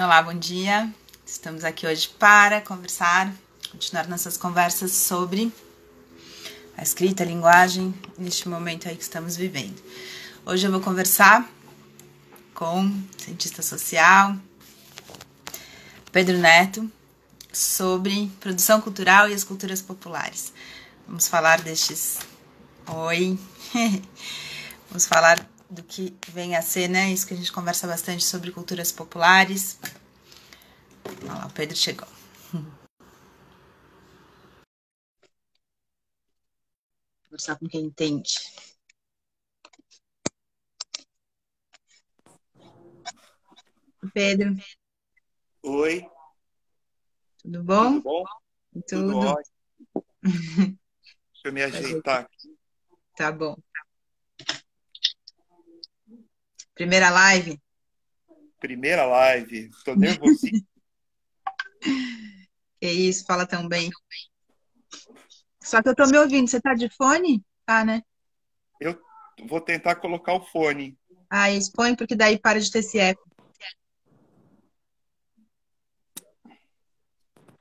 Olá, bom dia. Estamos aqui hoje para conversar, continuar nossas conversas sobre a escrita, a linguagem, neste momento aí que estamos vivendo. Hoje eu vou conversar com o cientista social, Pedro Neto, sobre produção cultural e as culturas populares. Vamos falar destes... Oi! Vamos falar do que vem a ser, né? Isso que a gente conversa bastante sobre culturas populares. Olha lá, o Pedro chegou. Conversar com quem entende. Pedro, Oi, tudo tudo bom? bom? Tudo Tudo. ótimo. Deixa eu me ajeitar aqui. Tá bom. Primeira live? Primeira live, tô nervosinho. Que isso, fala tão bem. Só que eu tô me ouvindo. Você tá de fone? Tá, né? Eu vou tentar colocar o fone. Ah, expõe, porque daí para de ter esse eco.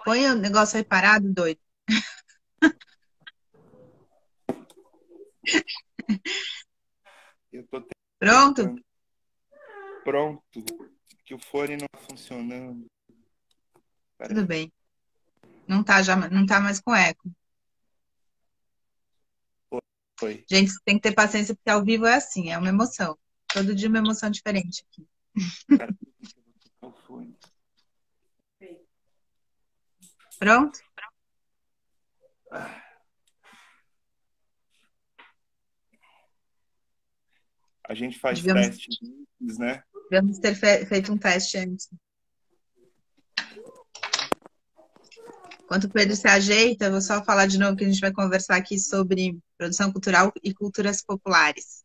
Põe o negócio aí parado, doido. Eu tô Pronto? tentando. Pronto, que o fone não tá funcionando. Tudo Peraí. bem. Não tá, já, não tá mais com eco. Oi. Gente, tem que ter paciência, porque ao vivo é assim, é uma emoção. Todo dia uma emoção diferente aqui. Peraí, que eu vou tocar o fone. Pronto? A gente faz Devíamos, teste, né? devíamos ter feito um teste antes. Enquanto o Pedro se ajeita, eu vou só falar de novo que a gente vai conversar aqui sobre produção cultural e culturas populares.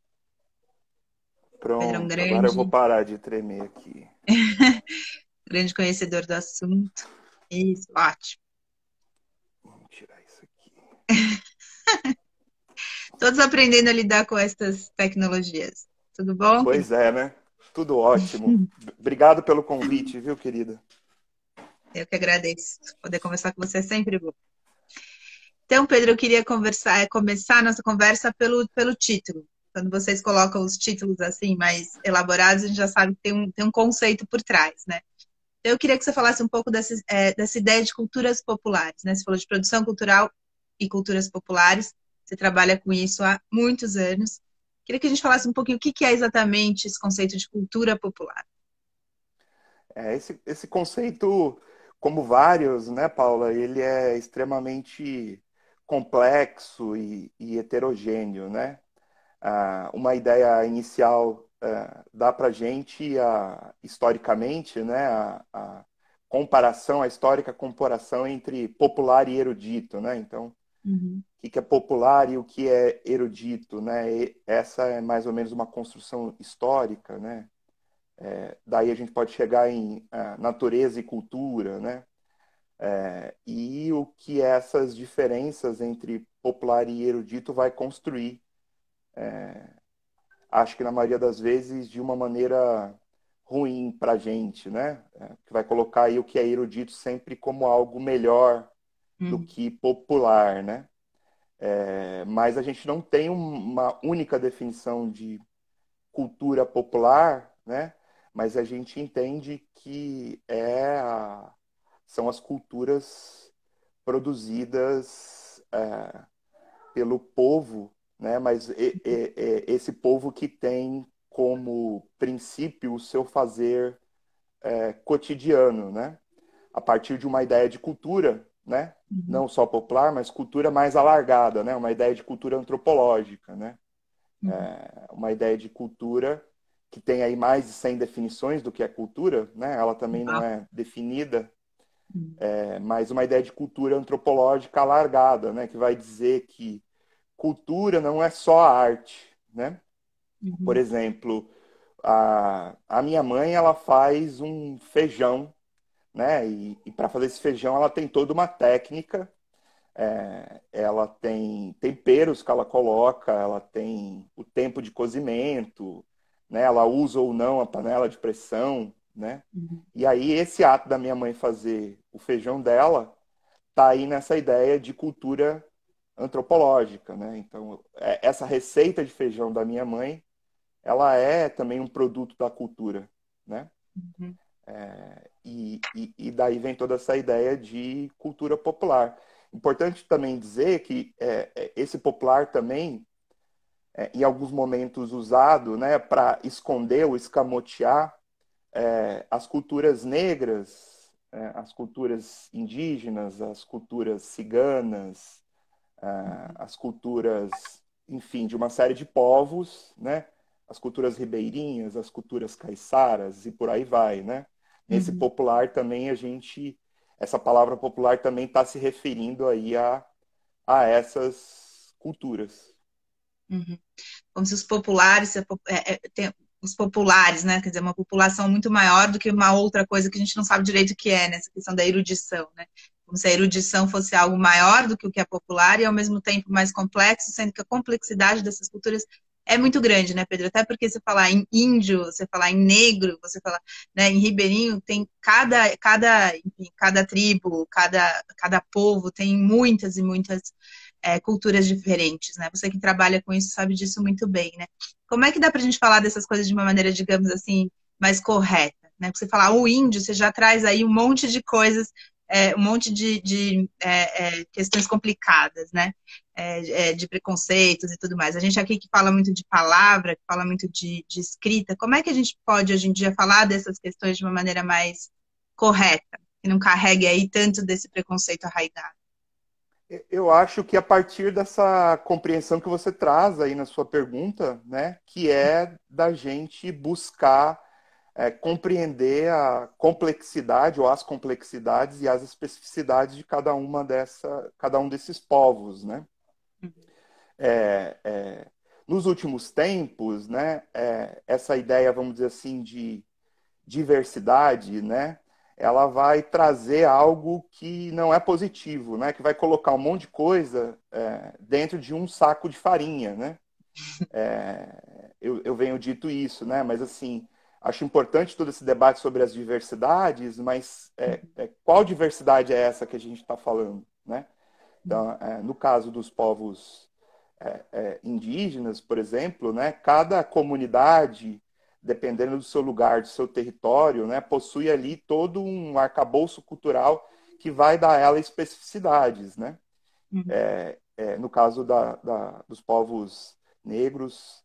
Pedro é um Pronto, agora eu vou grande, parar de tremer aqui. grande conhecedor do assunto. Isso, ótimo. Vamos tirar isso aqui. Todos aprendendo a lidar com essas tecnologias. Tudo bom, querido? Pois é, né? Tudo ótimo. Obrigado pelo convite, viu, querida? Eu que agradeço. Poder conversar com você é sempre bom. Então, Pedro, eu queria começar a nossa conversa pelo título. Quando vocês colocam os títulos assim mais elaborados, a gente já sabe que tem um conceito por trás, né? Então, eu queria que você falasse um pouco dessa ideia de culturas populares, né? Você falou de produção cultural e culturas populares. Você trabalha com isso há muitos anos. Queria que a gente falasse um pouquinho o que é exatamente esse conceito de cultura popular. Esse conceito, como vários, né, Paula, ele é extremamente complexo e heterogêneo, né? Uma ideia inicial dá para a gente, historicamente, né, a comparação, a histórica comparação entre popular e erudito, né? Então, Uhum, o que é popular e o que é erudito, né? E essa é mais ou menos uma construção histórica, né? Daí a gente pode chegar em natureza e cultura, né? E o que essas diferenças entre popular e erudito vai construir. Acho que na maioria das vezes de uma maneira ruim para a gente, né? Que vai colocar aí o que é erudito sempre como algo melhor do uhum, que popular, né? Mas a gente não tem uma única definição de cultura popular, né? Mas a gente entende que são as culturas produzidas pelo povo, né? Mas esse povo que tem como princípio o seu fazer cotidiano, né? A partir de uma ideia de cultura, né? uhum, Não só popular, mas cultura mais alargada, né? Uma ideia de cultura antropológica, né? uhum, Uma ideia de cultura que tem aí mais de 100 definições do que é cultura, né? Ela também não uau, é definida, uhum, mas uma ideia de cultura antropológica alargada, né? Que vai dizer que cultura não é só a arte, né? Por uhum, exemplo, a minha mãe, ela faz um feijão, né? E para fazer esse feijão, ela tem toda uma técnica. Ela tem temperos que ela coloca, ela tem o tempo de cozimento, né? Ela usa ou não a panela de pressão, né? Uhum. E aí esse ato da minha mãe fazer o feijão dela tá aí nessa ideia de cultura antropológica, né? Então, essa receita de feijão da minha mãe, ela é também um produto da cultura, né? Uhum. E daí vem toda essa ideia de cultura popular. Importante também dizer que esse popular também, em alguns momentos usado, né, para esconder ou escamotear as culturas negras, as culturas indígenas, as culturas ciganas, as culturas, enfim, de uma série de povos, né? As culturas ribeirinhas, as culturas caiçaras e por aí vai, né? Nesse Uhum. popular também essa palavra popular também está se referindo aí a essas culturas. Uhum. Como se os populares, os populares, né? Quer dizer, uma população muito maior do que uma outra coisa que a gente não sabe direito o que é, né? Essa questão da erudição, né? Como se a erudição fosse algo maior do que o que é popular e ao mesmo tempo mais complexo, sendo que a complexidade dessas culturas é muito grande, né, Pedro? Até porque você falar em índio, você falar em negro, você falar, né, em ribeirinho, tem enfim, cada tribo, cada povo tem muitas e muitas culturas diferentes, né? Você que trabalha com isso sabe disso muito bem, né? Como é que dá para a gente falar dessas coisas de uma maneira, digamos assim, mais correta, né? Você falar o índio, você já traz aí um monte de coisas, um monte de questões complicadas, né? De preconceitos e tudo mais. A gente aqui que fala muito de palavra, que fala muito de escrita, como é que a gente pode hoje em dia falar dessas questões de uma maneira mais correta, que não carregue aí tanto desse preconceito arraigado? Eu acho que a partir dessa compreensão que você traz aí na sua pergunta, né, que é da gente buscar compreender a complexidade ou as complexidades e as especificidades de cada um desses povos, né? É, é, Nos últimos tempos, né, essa ideia, vamos dizer assim, de diversidade, né, ela vai trazer algo que não é positivo, né, que vai colocar um monte de coisa dentro de um saco de farinha, né? Eu venho dito isso, né? Mas assim, acho importante todo esse debate sobre as diversidades, mas qual diversidade é essa que a gente está falando, né? Então, no caso dos povos indígenas, por exemplo, né? Cada comunidade, dependendo do seu lugar, do seu território, né? Possui ali todo um arcabouço cultural que vai dar a ela especificidades, né? Uhum. No caso dos povos negros,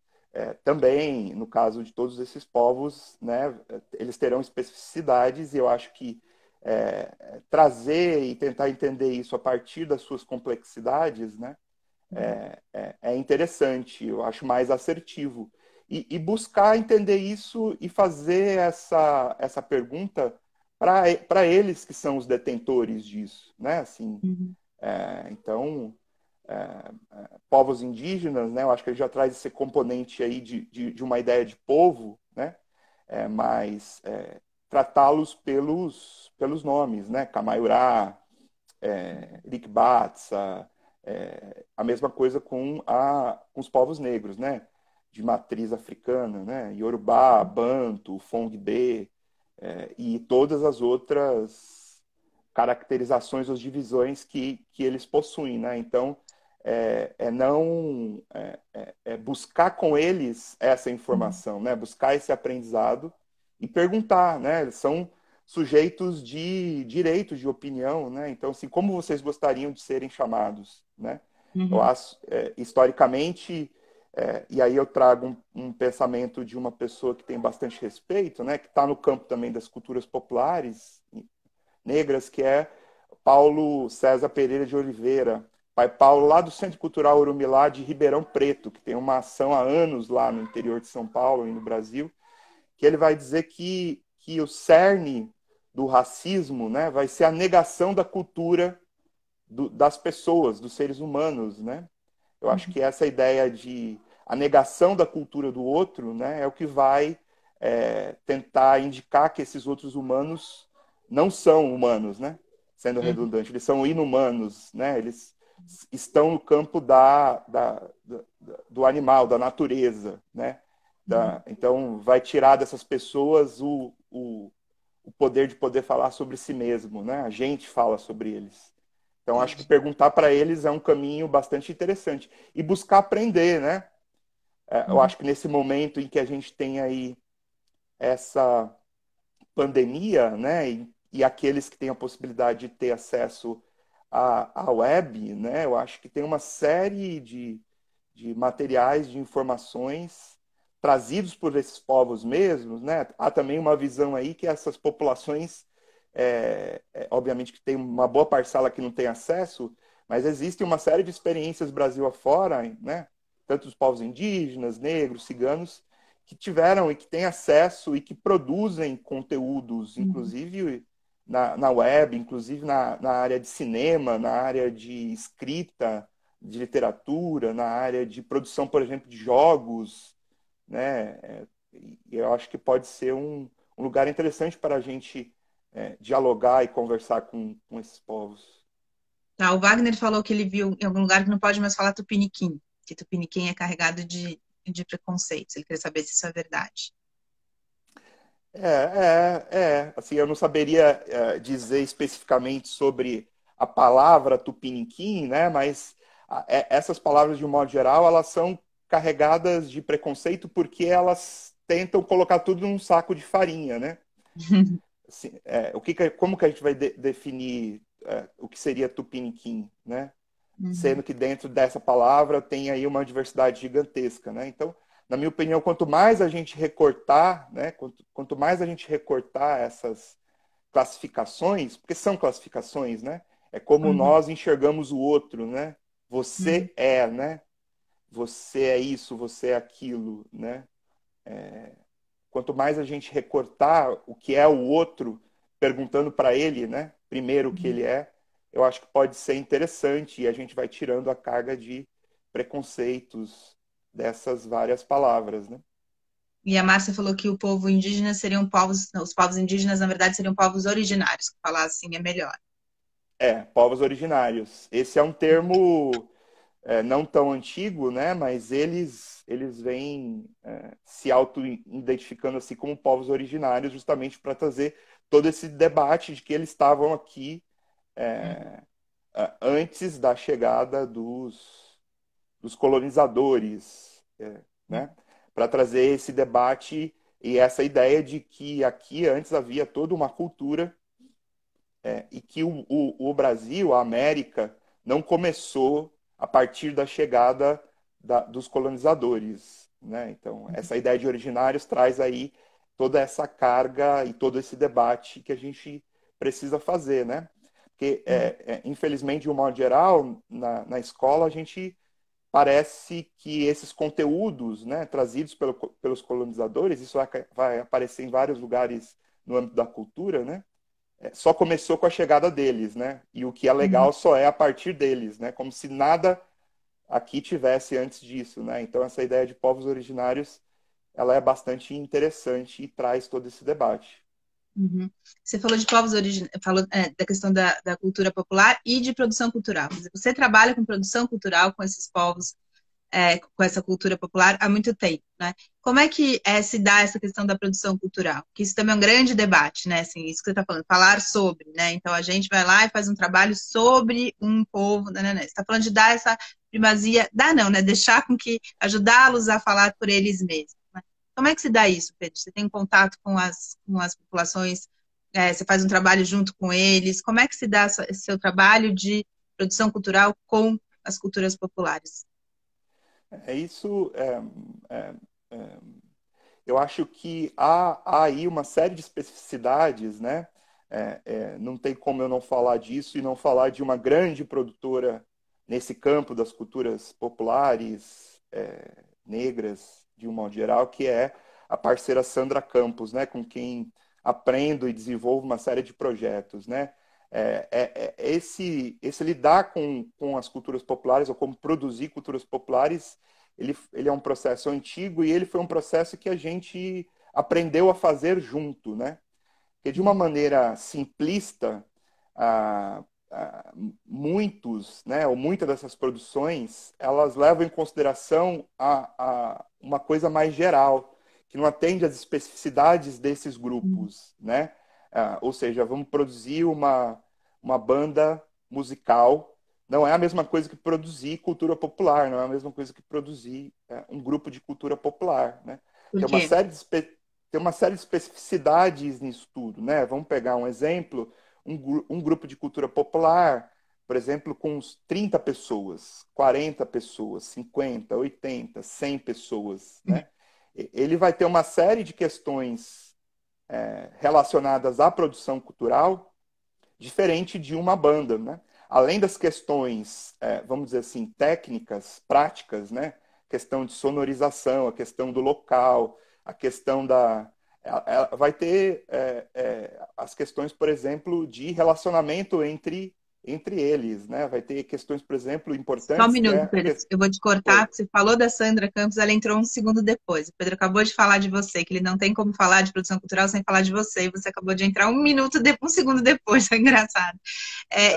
também, no caso de todos esses povos, né, eles terão especificidades e eu acho que trazer e tentar entender isso a partir das suas complexidades, né, é interessante, eu acho mais assertivo. E buscar entender isso e fazer essa pergunta para eles que são os detentores disso, né? Assim, Uhum. então, povos indígenas, né? Eu acho que ele já traz esse componente aí de uma ideia de povo, né? Mas tratá-los pelos nomes, né? Kamaiurá, Rikbatsa, a mesma coisa com os povos negros, né? De matriz africana, né? Yorubá, Banto, Fong-B, e todas as outras caracterizações ou divisões que eles possuem, né? Então, não buscar com eles essa Uhum. informação, né? Buscar esse aprendizado e perguntar, né? Eles são sujeitos de direitos de opinião, né? Então, assim, como vocês gostariam de serem chamados, né? Eu Uhum. acho, historicamente, e aí eu trago um pensamento de uma pessoa que tem bastante respeito, né? Que está no campo também das culturas populares negras, que é Paulo César Pereira de Oliveira, pai Paulo, lá do Centro Cultural Urumilá de Ribeirão Preto, que tem uma ação há anos lá no interior de São Paulo e no Brasil, que ele vai dizer que o cerne do racismo, né, vai ser a negação da cultura das pessoas, dos seres humanos, né? Eu acho Uhum. que essa ideia de a negação da cultura do outro, né, é o que vai tentar indicar que esses outros humanos não são humanos, né? Sendo Uhum. redundante, eles são inumanos, né? Eles estão no campo do animal, da natureza, né? Uhum. Então, vai tirar dessas pessoas o poder de poder falar sobre si mesmo, né? A gente fala sobre eles. Então, acho que Entendi. perguntar para eles é um caminho bastante interessante. E buscar aprender, né? Eu Uhum. acho que nesse momento em que a gente tem aí essa pandemia, né? E aqueles que têm a possibilidade de ter acesso à web, né? Eu acho que tem uma série de materiais, de informações trazidos por esses povos mesmos, né? Há também uma visão aí que essas populações, obviamente que tem uma boa parcela que não tem acesso, mas existe uma série de experiências Brasil afora, né? Tanto os povos indígenas, negros, ciganos, que tiveram e que têm acesso e que produzem conteúdos, Uhum. inclusive na web, inclusive na área de cinema, na área de escrita, de literatura, na área de produção, por exemplo, de jogos, né? E eu acho que pode ser um lugar interessante para a gente dialogar e conversar com esses povos. Tá, o Wagner falou que ele viu em algum lugar que não pode mais falar tupiniquim, que tupiniquim é carregado de preconceitos. Ele queria saber se isso é verdade. Assim, eu não saberia dizer especificamente sobre a palavra tupiniquim, né? Mas essas palavras, de um modo geral, elas são carregadas de preconceito porque elas tentam colocar tudo num saco de farinha, né? Assim, como que a gente vai definir o que seria tupiniquim, né? Uhum, Sendo que dentro dessa palavra tem aí uma diversidade gigantesca, né? Então, na minha opinião, quanto mais a gente recortar, né? Quanto mais a gente recortar essas classificações, porque são classificações, né? É como uhum, nós enxergamos o outro, né? uhum, Você é, né? Você é isso, você é aquilo, né? Quanto mais a gente recortar o que é o outro, perguntando para ele, né? Primeiro o que uhum. ele é, eu acho que pode ser interessante e a gente vai tirando a carga de preconceitos dessas várias palavras, né? E a Márcia falou que o povo indígena seriam povos, não, os povos indígenas, na verdade, seriam povos originários, que falar assim é melhor. Povos originários. Esse é um termo não tão antigo, né? Mas eles vêm se auto-identificando assim como povos originários, justamente para trazer todo esse debate de que eles estavam aqui Uhum, antes da chegada dos colonizadores, né? Para trazer esse debate e essa ideia de que aqui antes havia toda uma cultura e que o Brasil, a América, não começou a partir da chegada dos colonizadores, né? Então, essa ideia de originários traz aí toda essa carga e todo esse debate que a gente precisa fazer, né? Porque, uhum, infelizmente, de um modo geral, na escola, a gente parece que esses conteúdos, né, trazidos pelos colonizadores, isso vai aparecer em vários lugares no âmbito da cultura, né? Só começou com a chegada deles, né? E o que é uhum, legal só é a partir deles, né? Como se nada aqui tivesse antes disso, né? Então essa ideia de povos originários, ela é bastante interessante e traz todo esse debate. uhum. Você falou de povos originários, falou da questão da cultura popular e de produção cultural. Quer dizer, você trabalha com produção cultural com esses povos com essa cultura popular há muito tempo, né? Como é que se dá essa questão da produção cultural? Que isso também é um grande debate, né? Assim, isso que você está falando, falar sobre, né? Então a gente vai lá e faz um trabalho sobre um povo, né? Você está falando de dar essa primazia, dar não, né? Deixar com que ajudá-los a falar por eles mesmos. Né? Como é que se dá isso, Pedro? Você tem contato com as populações? Você faz um trabalho junto com eles? Como é que se dá esse seu trabalho de produção cultural com as culturas populares? É isso. É, eu acho que há aí uma série de especificidades, né? Não tem como eu não falar disso e não falar de uma grande produtora nesse campo das culturas populares, negras, de um modo geral, que é a parceira Sandra Campos, né? Com quem aprendo e desenvolvo uma série de projetos, né? Esse lidar com as culturas populares ou como produzir culturas populares ele é um processo antigo e ele foi um processo que a gente aprendeu a fazer junto, né? Porque de uma maneira simplista, ah, muitos, né, ou muitas dessas produções, elas levam em consideração uma coisa mais geral, que não atende às especificidades desses grupos, né? Ou seja, vamos produzir uma banda musical. Não é a mesma coisa que produzir cultura popular, não é a mesma coisa que produzir um grupo de cultura popular, né? Por Tem uma quê? série de, tem uma série de especificidades nisso tudo, né? Vamos pegar um exemplo, um grupo de cultura popular, por exemplo, com uns 30 pessoas, 40 pessoas, 50, 80, 100 pessoas, né? Ele vai ter uma série de questões relacionadas à produção cultural diferente de uma banda, né? Além das questões, vamos dizer assim, técnicas, práticas, né? Questão de sonorização, a questão do local, a questão da... vai ter as questões, por exemplo, de relacionamento entre eles, né? Vai ter questões, por exemplo, Só um importantes, que minuto, é a Pedro. questão... Eu vou te cortar, Oi. porque você falou da Sandra Campos, ela entrou um segundo depois. O Pedro acabou de falar de você, que ele não tem como falar de produção cultural sem falar de você, e você acabou de entrar um segundo depois, é engraçado.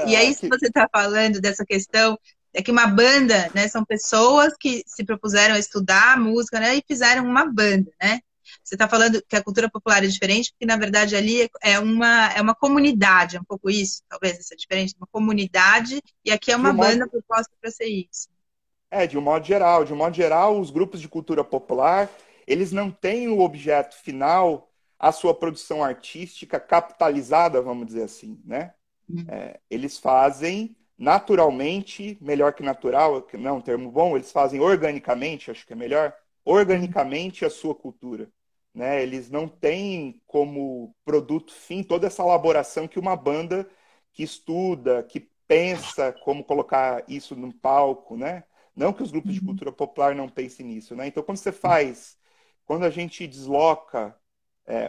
E Ah, aí, se que... você está falando dessa questão, é que uma banda, né, são pessoas que se propuseram a estudar música, né, e fizeram uma banda, né? Você está falando que a cultura popular é diferente, porque na verdade ali é uma comunidade, é um pouco isso, talvez essa diferença, uma comunidade, e aqui é De uma um banda modo, proposta para ser isso. de um modo geral. De um modo geral, os grupos de cultura popular, eles não têm o objeto final, a sua produção artística capitalizada, vamos dizer assim, né? Eles fazem naturalmente, melhor que natural, que não é um termo bom, eles fazem organicamente, acho que é melhor, organicamente a sua cultura. Né? Eles não têm como produto fim toda essa elaboração que uma banda que estuda, que pensa como colocar isso num palco, né? Não que os grupos de cultura popular não pensem nisso, né? Então, quando a gente desloca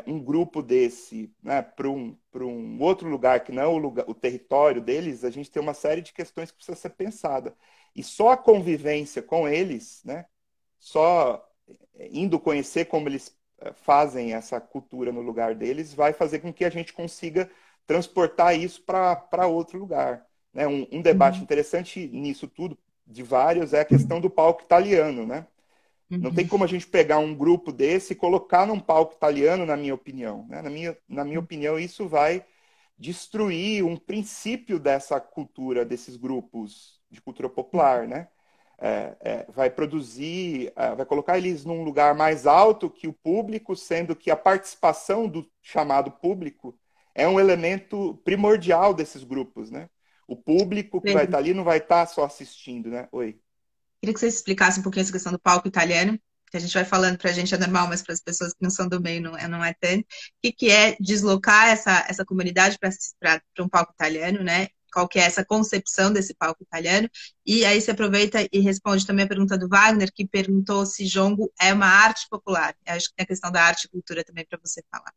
um grupo desse, né, para um outro lugar que não é o território deles, a gente tem uma série de questões que precisa ser pensada. E só a convivência com eles, né, só indo conhecer como eles fazem essa cultura no lugar deles, vai fazer com que a gente consiga transportar isso para outro lugar. Né? Um debate Uhum, interessante nisso tudo, de vários, é a questão do palco italiano, né? Não tem uhum, como a gente pegar um grupo desse e colocar num palco italiano, na minha opinião. Né? Na minha opinião, isso vai destruir um princípio dessa cultura, desses grupos de cultura popular. Né? Vai produzir, vai colocar eles num lugar mais alto que o público, sendo que a participação do chamado público é um elemento primordial desses grupos. Né? O público que vai Pedro, estar ali não vai estar só assistindo. Né? Oi. queria que você explicasse um pouquinho essa questão do palco italiano, que a gente vai falando para a gente é normal, mas para as pessoas que não são do meio não é tanto. O que é deslocar essa comunidade para um palco italiano, né? Qual que é essa concepção desse palco italiano? E aí você aproveita e responde também a pergunta do Wagner, que perguntou se jongo é uma arte popular. Eu acho que tem a questão da arte e cultura também para você falar.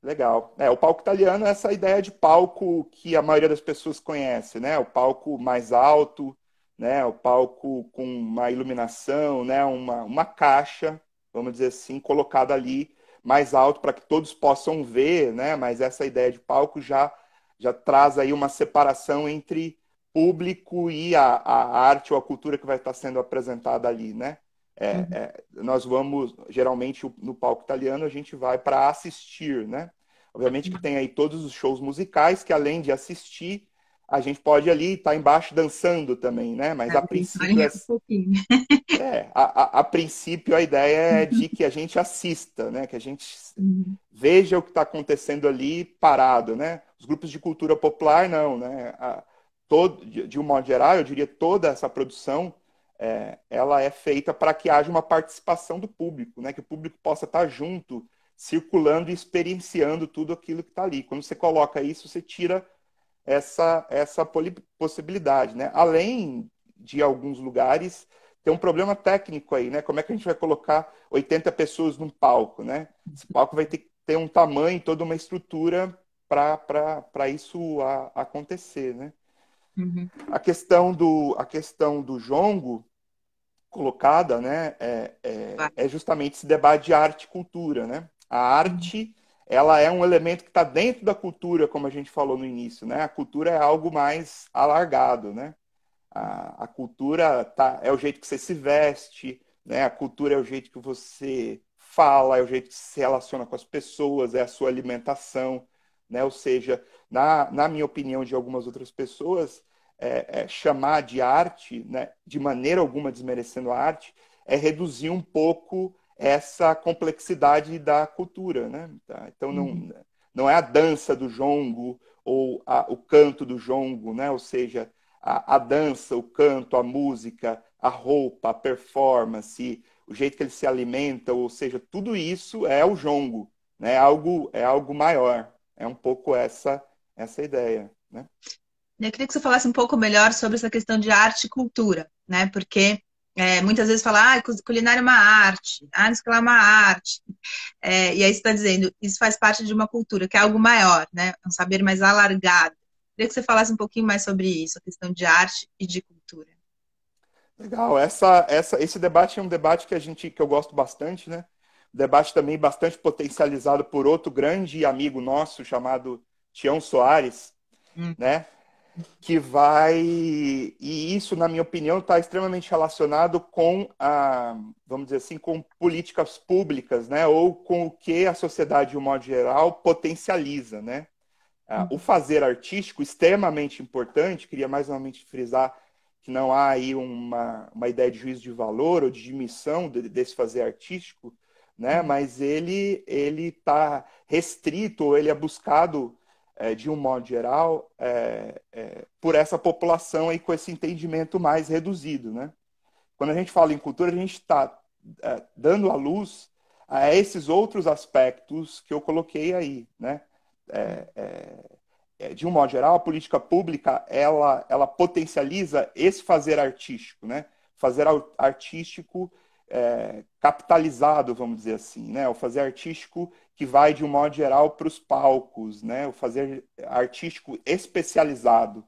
Legal. O palco italiano é essa ideia de palco que a maioria das pessoas conhece, né? O palco mais alto, né? O palco com uma iluminação, né? Uma caixa, vamos dizer assim, colocada ali mais alto para que todos possam ver, né? Mas essa ideia de palco já traz aí uma separação entre público e a arte ou a cultura que vai estar sendo apresentada ali, né? Uhum, Nós vamos, geralmente, no palco italiano, a gente vai para assistir, né? Obviamente que tem aí todos os shows musicais, que além de assistir, a gente pode ali estar embaixo dançando também, né? Mas a princípio, um pouquinho. a princípio a ideia é de que a gente assista, né? Que a gente Uhum, veja o que está acontecendo ali parado, né? Os grupos de cultura popular, não, né? De um modo geral, eu diria toda essa produção ela é feita para que haja uma participação do público, né? Que o público possa estar junto, circulando e experienciando tudo aquilo que está ali. Quando você coloca isso, você tira essa possibilidade, né? Além de alguns lugares, tem um problema técnico aí, né? Como é que a gente vai colocar 80 pessoas num palco, né? Esse palco vai ter que ter um tamanho, toda uma estrutura para isso acontecer, né? uhum, A questão do jongo colocada, né, é justamente esse debate de arte e cultura, né? A uhum, arte, ela é um elemento que está dentro da cultura, como a gente falou no início, né? A cultura é algo mais alargado, né? A cultura é o jeito que você se veste, né? A cultura é o jeito que você fala, é o jeito que se relaciona com as pessoas, é a sua alimentação, né? Ou seja, na minha opinião, de algumas outras pessoas, chamar de arte, né, de maneira alguma desmerecendo a arte, é reduzir um pouco essa complexidade da cultura, né? Tá? Então, Uhum. não é a dança do jongo ou o canto do jongo, né? Ou seja, a dança, o canto, a música, a roupa, a performance, o jeito que ele se alimenta, ou seja, tudo isso é o jongo, né? É algo maior. É um pouco essa ideia, né? Eu queria que você falasse um pouco melhor sobre essa questão de arte e cultura, né? Porque muitas vezes fala, culinária é uma arte, isso que lá é uma arte. E aí você está dizendo, isso faz parte de uma cultura, que é algo maior, né? Um saber mais alargado. Eu queria que você falasse um pouquinho mais sobre isso, a questão de arte e de cultura. Legal. Esse debate é um debate que eu gosto bastante, né? Debate também bastante potencializado por outro grande amigo nosso chamado Tião Soares, Hum. né? Que vai e isso, na minha opinião, está extremamente relacionado com vamos dizer assim, com políticas públicas, né? Ou com o que a sociedade, de um modo geral, potencializa, né? O Uhum. fazer artístico, extremamente importante, queria mais uma vez frisar que não há aí uma ideia de juízo de valor ou de dimissão desse fazer artístico, né? Uhum. Mas ele está restrito, ou ele é buscado, de um modo geral, por essa população aí com esse entendimento mais reduzido, né? Quando a gente fala em cultura, a gente está dando à luz a esses outros aspectos que eu coloquei aí, né? De um modo geral, a política pública ela potencializa esse fazer artístico, né? Fazer artístico capitalizado, vamos dizer assim, né? O fazer artístico que vai de um modo geral para os palcos, né? O fazer artístico especializado,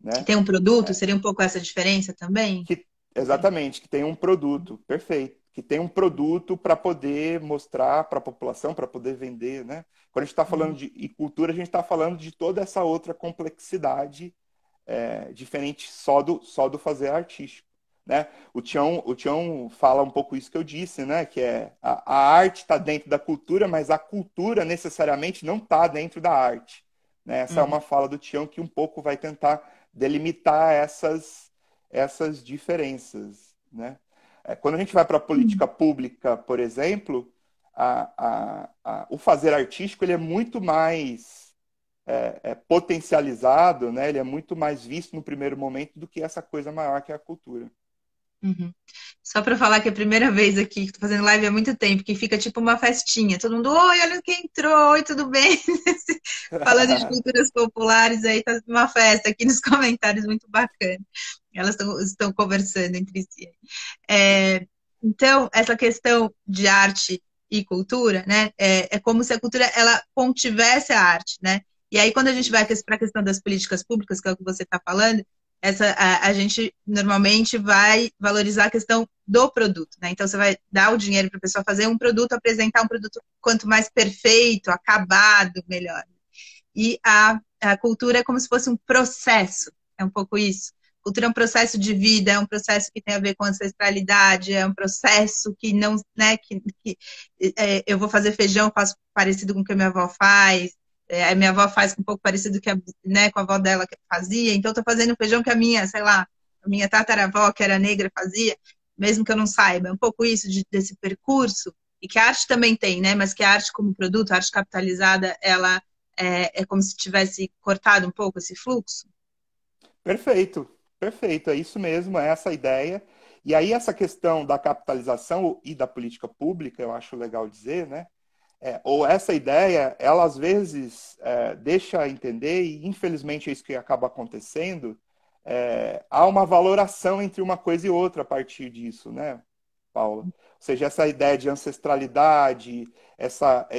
Que né? tem um produto, seria um pouco essa diferença também? Que, exatamente, que tem um produto, perfeito, que tem um produto para poder mostrar para a população, para poder vender, né? Quando a gente está falando Uhum. de cultura, a gente está falando de toda essa outra complexidade, diferente só do fazer artístico, né? O Tião fala um pouco isso que eu disse, né? Que a arte está dentro da cultura, mas a cultura necessariamente não está dentro da arte, né? Essa é Uhum. uma fala do Tião que um pouco vai tentar delimitar essas diferenças, né? Quando a gente vai para a política pública, por exemplo, o fazer artístico ele é muito mais potencializado, né? Ele é muito mais visto no primeiro momento do que essa coisa maior que é a cultura. Uhum. Só para falar que é a primeira vez aqui, que tô fazendo live há muito tempo, que fica tipo uma festinha. Todo mundo, oi, olha quem entrou, oi, tudo bem? Falando de culturas populares, aí tá uma festa aqui nos comentários, muito bacana. Elas estão conversando entre si. Então, essa questão de arte e cultura, né, é como se a cultura ela contivesse a arte, né? E aí, quando a gente vai Isso. para a questão das políticas públicas, que é o que você está falando, a gente normalmente vai valorizar a questão do produto, né? Então, você vai dar o dinheiro para a pessoa fazer um produto, apresentar um produto quanto mais perfeito, acabado, melhor. E a cultura é como se fosse um processo, é um pouco isso. Cultura é um processo de vida, é um processo que tem a ver com ancestralidade, é um processo que não, né, eu vou fazer feijão, faço parecido com o que a minha avó faz, a minha avó faz um pouco parecido que né, com a avó dela que fazia, então estou fazendo feijão que a minha, sei lá, a minha tataravó, que era negra, fazia, mesmo que eu não saiba. É um pouco isso desse percurso, e que a arte também tem, né, mas que a arte como produto, a arte capitalizada, ela é como se tivesse cortado um pouco esse fluxo? Perfeito, perfeito, é isso mesmo, é essa a ideia. E aí essa questão da capitalização e da política pública, eu acho legal dizer, né? Ou essa ideia, ela às vezes deixa entender, e infelizmente é isso que acaba acontecendo, há uma valoração entre uma coisa e outra a partir disso, né, Paula? Ou seja, essa ideia de ancestralidade,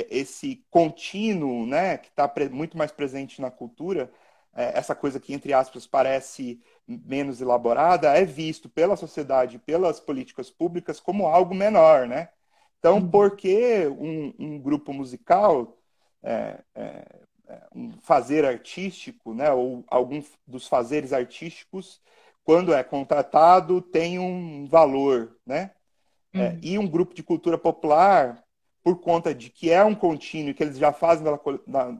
esse contínuo, né, que está muito mais presente na cultura, essa coisa que, entre aspas, parece menos elaborada, é visto pela sociedade, pelas políticas públicas como algo menor, né? Então, Uhum. por que um grupo musical, um fazer artístico, né, ou algum dos fazeres artísticos, quando é contratado, tem um valor, né? Uhum. E um grupo de cultura popular, por conta de que é um contínuo que eles já fazem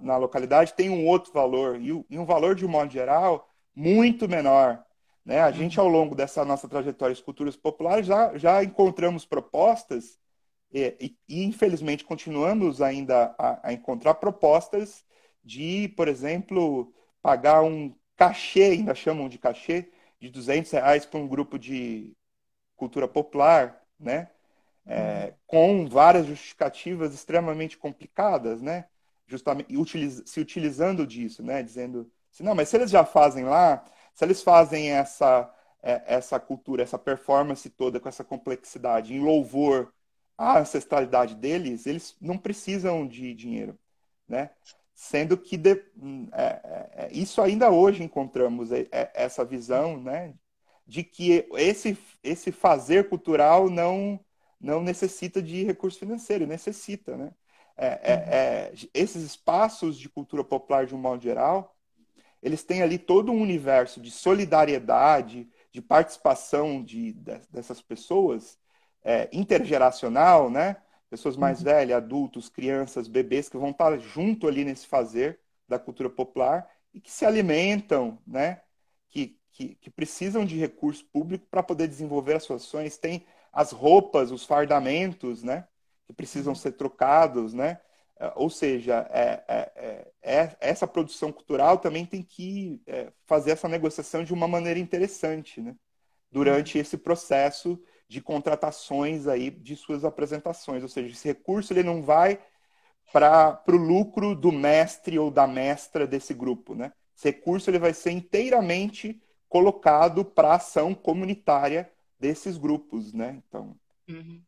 na localidade, tem um outro valor, e um valor, de um modo geral, muito menor. Né? A gente, Uhum. ao longo dessa nossa trajetória de culturas populares, já encontramos propostas, infelizmente continuamos ainda a encontrar propostas de, por exemplo, pagar um cachê, ainda chamam de cachê, de R$ 200 para um grupo de cultura popular, né? Uhum. Com várias justificativas extremamente complicadas, né? Justamente se utilizando disso, né? Dizendo assim, não, mas se eles já fazem lá, se eles fazem essa cultura, essa performance toda com essa complexidade em louvor à ancestralidade deles, eles não precisam de dinheiro, né? Sendo que isso ainda hoje encontramos essa visão, né? De que esse fazer cultural não necessita de recurso financeiro, necessita, né? Uhum. Esses espaços de cultura popular, de um modo geral, eles têm ali todo um universo de solidariedade, de participação dessas pessoas, intergeracional, né? Pessoas mais Uhum. velhas, adultos, crianças, bebês, que vão estar junto ali nesse fazer da cultura popular e que se alimentam, né? Que precisam de recurso público para poder desenvolver as suas ações. Tem as roupas, os fardamentos, né? Que precisam Uhum. ser trocados, né? Ou seja, essa produção cultural também tem que fazer essa negociação de uma maneira interessante, né? Uhum. Durante esse processo de contratações aí de suas apresentações. Ou seja, esse recurso ele não vai para o lucro do mestre ou da mestra desse grupo, né? Esse recurso ele vai ser inteiramente colocado para a ação comunitária desses grupos, né? Então, Uhum.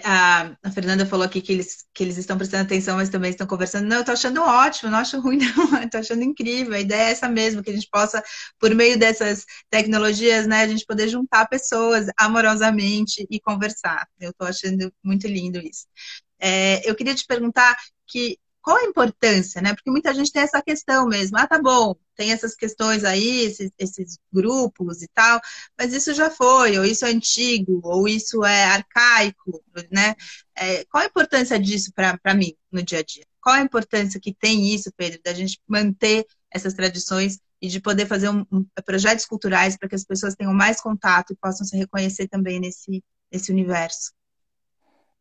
A Fernanda falou aqui que eles estão prestando atenção, mas também estão conversando. Não, eu tô achando ótimo, não acho ruim, não. Eu tô achando incrível. A ideia é essa mesmo, que a gente possa, por meio dessas tecnologias, né, a gente poder juntar pessoas amorosamente e conversar. Eu tô achando muito lindo isso. Eu queria te perguntar qual a importância, né? Porque muita gente tem essa questão mesmo. Ah, tá bom, tem essas questões aí, esses grupos e tal, mas isso já foi, ou isso é antigo, ou isso é arcaico, né? Qual a importância disso para mim no dia a dia? Qual a importância que tem isso, Pedro, da gente manter essas tradições e de poder fazer projetos culturais para que as pessoas tenham mais contato e possam se reconhecer também nesse universo?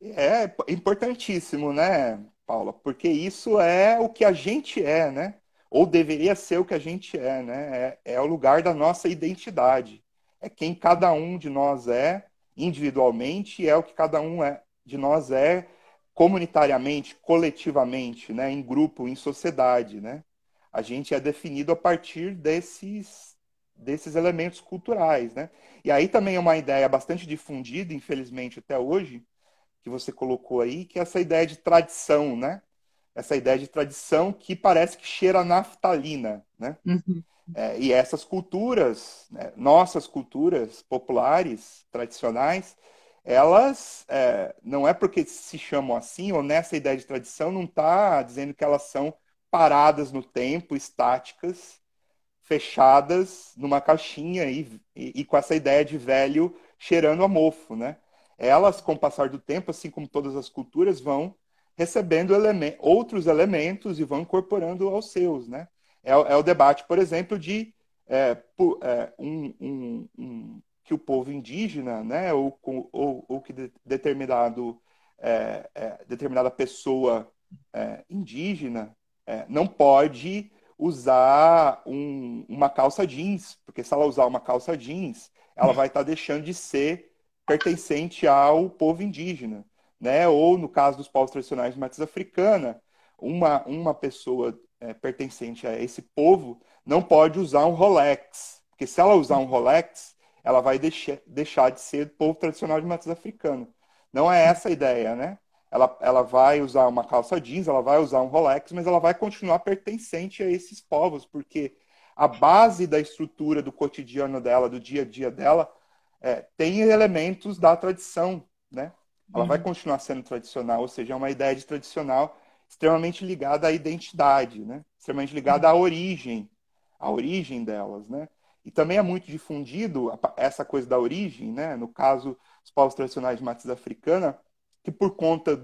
é importantíssimo, né, Paula? Porque isso é o que a gente é, né? Ou deveria ser o que a gente é, né? É o lugar da nossa identidade. É quem cada um de nós é individualmente e é o que cada um de nós é comunitariamente, coletivamente, né? Em grupo, em sociedade, né? A gente é definido a partir desses elementos culturais, né? E aí também é uma ideia bastante difundida, infelizmente, até hoje, que você colocou aí, que é essa ideia de tradição, né? Essa ideia de tradição que parece que cheira a naftalina, né? Uhum. E essas culturas, né, nossas culturas populares, tradicionais, elas não é porque se chamam assim, ou nessa ideia de tradição, não está dizendo que elas são paradas no tempo, estáticas, fechadas numa caixinha e com essa ideia de velho cheirando a mofo, né? Elas, com o passar do tempo, assim como todas as culturas, vão recebendo outros elementos e vão incorporando aos seus, né? É o debate, por exemplo, de que o povo indígena, né, ou que determinada pessoa indígena não pode usar uma calça jeans, porque se ela usar uma calça jeans, ela vai estar deixando de ser pertencente ao povo indígena, né? Ou no caso dos povos tradicionais de matriz africana, uma pessoa pertencente a esse povo não pode usar um Rolex, porque se ela usar um Rolex, ela vai deixar de ser povo tradicional de matriz africana. Não é essa a ideia, né? Ela vai usar uma calça jeans, ela vai usar um Rolex, mas ela vai continuar pertencente a esses povos, porque a base da estrutura do cotidiano dela, do dia a dia dela, tem elementos da tradição, né? Ela vai Uhum. continuar sendo tradicional, ou seja, é uma ideia de tradicional extremamente ligada à identidade, né? Extremamente ligada à origem delas, né? E também é muito difundido essa coisa da origem, né? No caso, os povos tradicionais de matriz africana, que por conta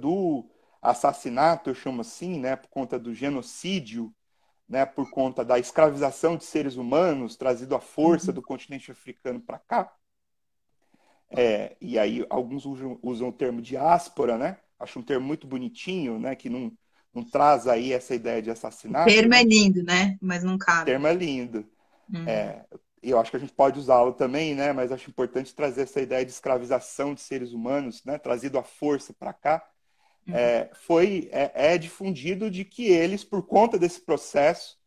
assassinato, eu chamo assim, né, por conta do genocídio, né, por conta da escravização de seres humanos trazido à força Uhum. do continente africano para cá. E aí alguns usam o termo diáspora, né? Acho um termo muito bonitinho, né, que não traz aí essa ideia de O assassinato, termo é né? lindo, né? Mas não O cabe. termo é lindo. Uhum. É, eu acho que a gente pode usá-lo também, né? Mas acho importante trazer essa ideia de escravização de seres humanos, né? Trazido à força para cá. Uhum. É difundido de que eles, por conta desse processo,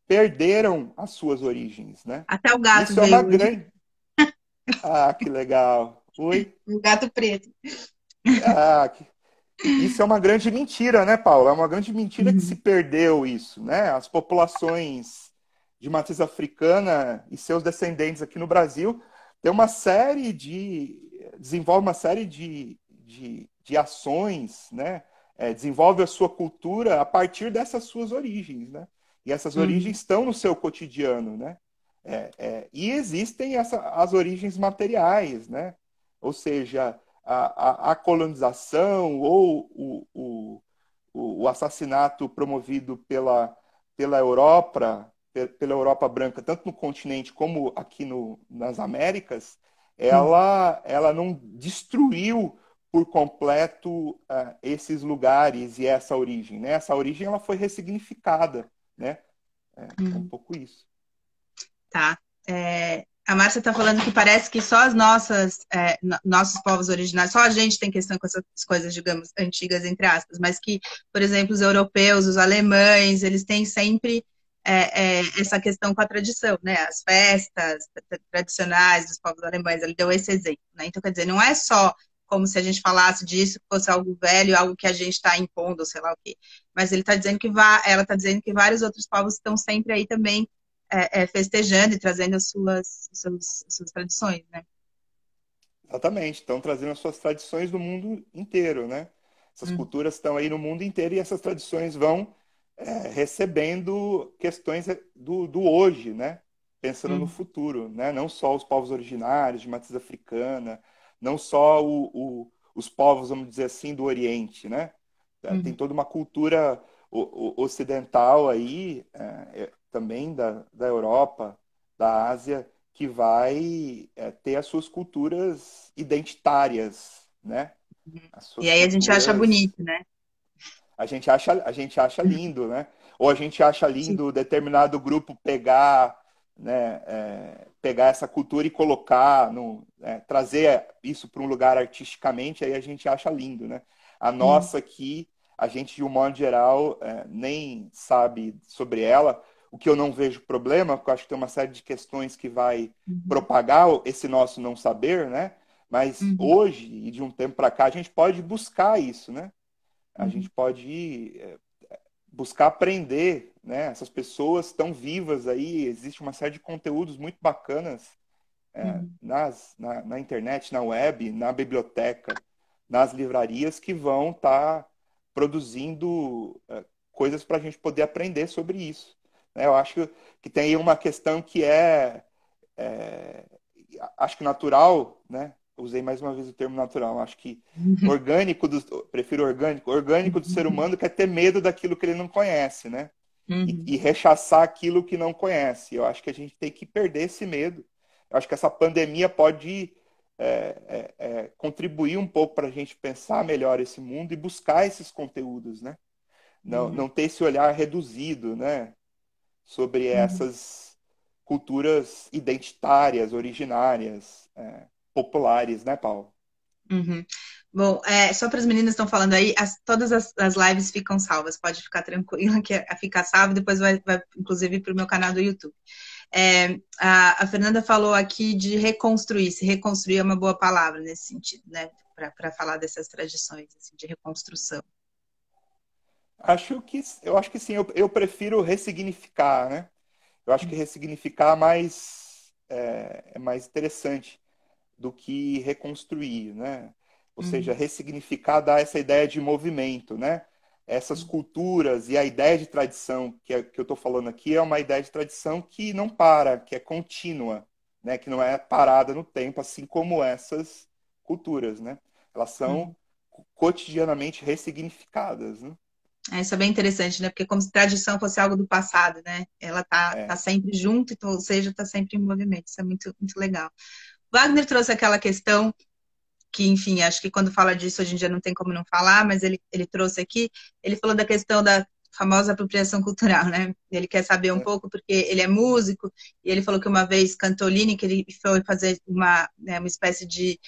perderam as suas origens, né? Até o gato Isso é uma veio hoje. grande. Ah, que legal. Oi? O gato preto. Ah, isso é uma grande mentira, né, Paula? É uma grande mentira que se Uhum. perdeu isso, né? As populações de matriz africana e seus descendentes aqui no Brasil têm uma série de desenvolve uma série de ações, né? Desenvolve a sua cultura a partir dessas suas origens, né? E essas Uhum. origens estão no seu cotidiano, né? E existem as origens materiais, né? Ou seja, a colonização ou o assassinato promovido pela Europa, pela Europa branca, tanto no continente como aqui nas Américas, Uhum. ela não destruiu por completo esses lugares e essa origem, né? Essa origem ela foi ressignificada, né? É um Uhum. pouco isso. Tá. A Márcia está falando que parece que só as nossas, nossos povos originários, só a gente tem questão com essas coisas, digamos, antigas, entre aspas, mas que, por exemplo, os europeus, os alemães, eles têm sempre essa questão com a tradição, né? As festas tradicionais dos povos alemães, ele deu esse exemplo, né? Então, quer dizer, não é só como se a gente falasse disso, que fosse algo velho, algo que a gente está impondo, sei lá o quê. Mas ele está dizendo que ela está dizendo que vários outros povos estão sempre aí também festejando e trazendo as suas tradições, né? Exatamente, estão trazendo as suas tradições do mundo inteiro, né? Essas Uhum. culturas estão aí no mundo inteiro e essas tradições vão recebendo questões do hoje, né? Pensando no Uhum. futuro, né? Não só os povos originários de matriz africana, não só os povos, vamos dizer assim, do Oriente, né? Tem Uhum. toda uma cultura ocidental aí, também da Europa, da Ásia, que vai ter as suas culturas identitárias, né? As E suas aí a gente acha culturas. bonito, né? A gente acha lindo, né? Ou a gente acha Sim. lindo determinado grupo pegar, né, pegar essa cultura e colocar, trazer isso para um lugar artisticamente, aí a gente acha lindo, né? A Uhum. nossa aqui, a gente, de um modo geral, nem sabe sobre ela, o que eu não vejo problema, porque eu acho que tem uma série de questões que vai Uhum. propagar esse nosso não saber, né? Mas Uhum. hoje, e de um tempo para cá, a gente pode buscar isso, né? A gente Uhum. pode buscar aprender, né? Essas pessoas estão vivas aí, existe uma série de conteúdos muito bacanas Uhum. na internet, na web, na biblioteca, nas livrarias que vão estar produzindo coisas para a gente poder aprender sobre isso, né? Eu acho que tem aí uma questão que é, acho que natural, né? Usei mais uma vez o termo natural. Acho que prefiro orgânico. Orgânico do ser humano quer ter medo daquilo que ele não conhece, né? Uhum. E rechaçar aquilo que não conhece. Eu acho que a gente tem que perder esse medo. Eu acho que essa pandemia pode contribuir um pouco para a gente pensar melhor esse mundo e buscar esses conteúdos, né? Uhum. Não ter esse olhar reduzido, né? Sobre Uhum. essas culturas identitárias, originárias, populares, né, Paulo? Uhum. Bom, só para as meninas que estão falando aí, todas as lives ficam salvas, pode ficar tranquila que fica salvo, depois vai inclusive para o meu canal do YouTube. A Fernanda falou aqui de reconstruir, se reconstruir é uma boa palavra nesse sentido, né? Para falar dessas tradições, assim, de reconstrução. Eu acho que sim, eu prefiro ressignificar, né? Eu acho que Uhum. ressignificar é mais interessante do que reconstruir, né? Ou seja, Uhum. ressignificar dá essa ideia de movimento, né? Essas culturas e a ideia de tradição que eu estou falando aqui é uma ideia de tradição que não para, que é contínua, né? Que não é parada no tempo, assim como essas culturas, né? Elas são Uhum. cotidianamente ressignificadas, né? Isso é bem interessante, né? Porque como se tradição fosse algo do passado, né? Ela tá É, sempre junto, então, ou seja, tá sempre em movimento. Isso é muito, muito legal. Wagner trouxe aquela questão que, enfim, acho que quando fala disso hoje em dia não tem como não falar, mas ele trouxe aqui, ele falou da questão da famosa apropriação cultural, né? Ele quer saber um é. pouco, porque ele é músico, e ele falou que uma vez Cantolini, que ele foi fazer uma espécie de,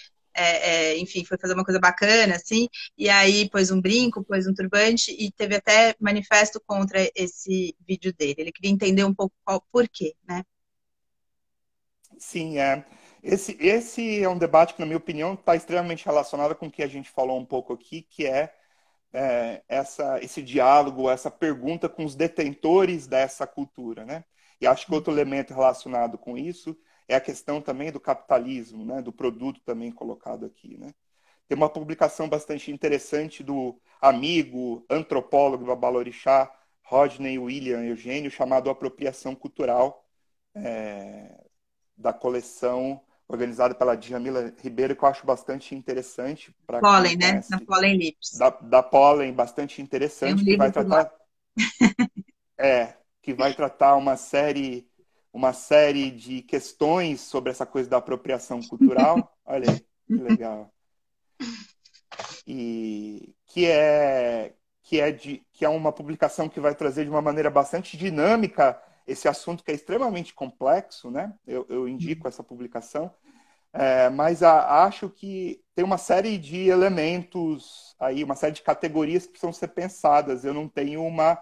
enfim, foi fazer uma coisa bacana, assim, e aí pôs um brinco, pôs um turbante, e teve até manifesto contra esse vídeo dele. Ele queria entender um pouco por quê, né? Sim, é. Esse é um debate que, na minha opinião, está extremamente relacionado com o que a gente falou um pouco aqui, que esse diálogo, essa pergunta com os detentores dessa cultura, né? E acho que outro elemento relacionado com isso é a questão também do capitalismo, né? Do produto também colocado aqui, né? Tem uma publicação bastante interessante do amigo, antropólogo babalorixá, Rodney William Eugênio, chamado Apropriação Cultural, da coleção organizada pela Djamila Ribeiro, que eu acho bastante interessante para quem não Pollen, né? Na conhece, Pollen Lips. da Pollen, bastante Tem um interessante, livro por lá. que vai tratar uma série de questões sobre essa coisa da apropriação cultural. Olha aí, que legal. E que é uma publicação que vai trazer de uma maneira bastante dinâmica esse assunto que é extremamente complexo, né? Eu indico essa publicação. Mas acho que tem uma série de elementos aí, uma série de categorias que precisam ser pensadas. Eu não tenho uma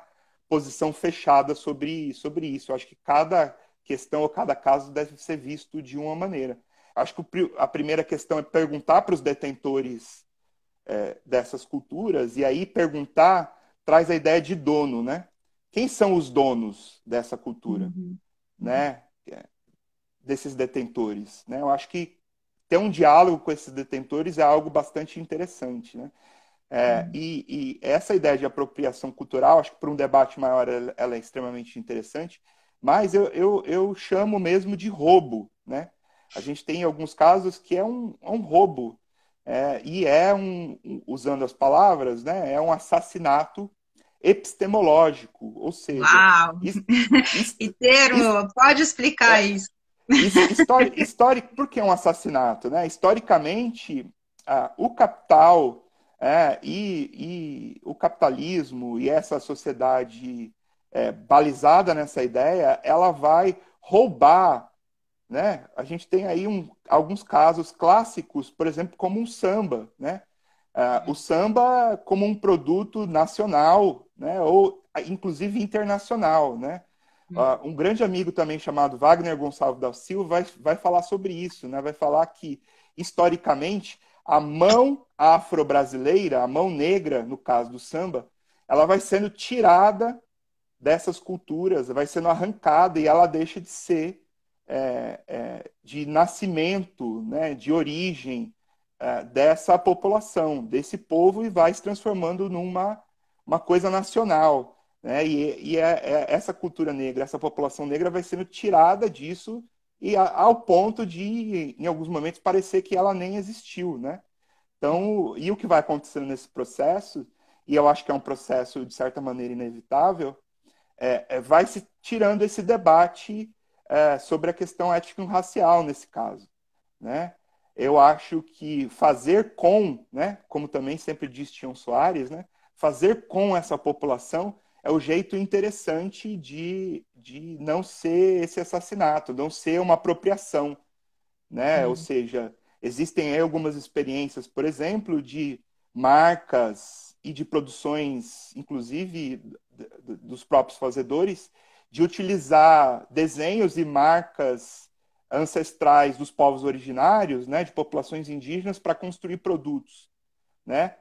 posição fechada sobre isso. Eu acho que cada questão ou cada caso deve ser visto de uma maneira. Acho que a primeira questão é perguntar para os detentores dessas culturas, e aí perguntar traz a ideia de dono, né? Quem são os donos dessa cultura, Uhum. né? Desses detentores, né? Eu acho que ter um diálogo com esses detentores é algo bastante interessante, né? E essa ideia de apropriação cultural, acho que para um debate maior ela é extremamente interessante, mas eu chamo mesmo de roubo, né? A gente tem alguns casos que é um roubo, usando as palavras, né? É um assassinato epistemológico, ou seja, Uau! is- is- E is- termo, pode explicar isso. histórico, por que um assassinato? Né? Historicamente, o capital e o capitalismo e essa sociedade balizada nessa ideia, ela vai roubar, né? A gente tem aí alguns casos clássicos, por exemplo, como um samba, né? O samba como um produto nacional, né? Ou inclusive internacional, né? Um grande amigo também chamado Wagner Gonçalves da Silva vai falar sobre isso, né? Vai falar que, historicamente, a mão afro-brasileira, a mão negra, no caso do samba, ela vai sendo tirada dessas culturas, vai sendo arrancada e ela deixa de ser de nascimento, né? De origem dessa população, desse povo, e vai se transformando numa uma coisa nacional. Né? Essa cultura negra, essa população negra vai sendo tirada disso e ao ponto de, em alguns momentos, parecer que ela nem existiu. Né? Então, e o que vai acontecendo nesse processo, e eu acho que é um processo, de certa maneira, inevitável, vai se tirando esse debate sobre a questão étnico-racial nesse caso. Né? Eu acho que fazer com, né, como também sempre diz Tião Soares, né, fazer com essa população é o jeito interessante de não ser esse assassinato, não ser uma apropriação. Né? Ou seja, existem aí algumas experiências, por exemplo, de marcas e de produções, inclusive dos próprios fazedores, de utilizar desenhos e marcas ancestrais dos povos originários, né, de populações indígenas, para construir produtos, né?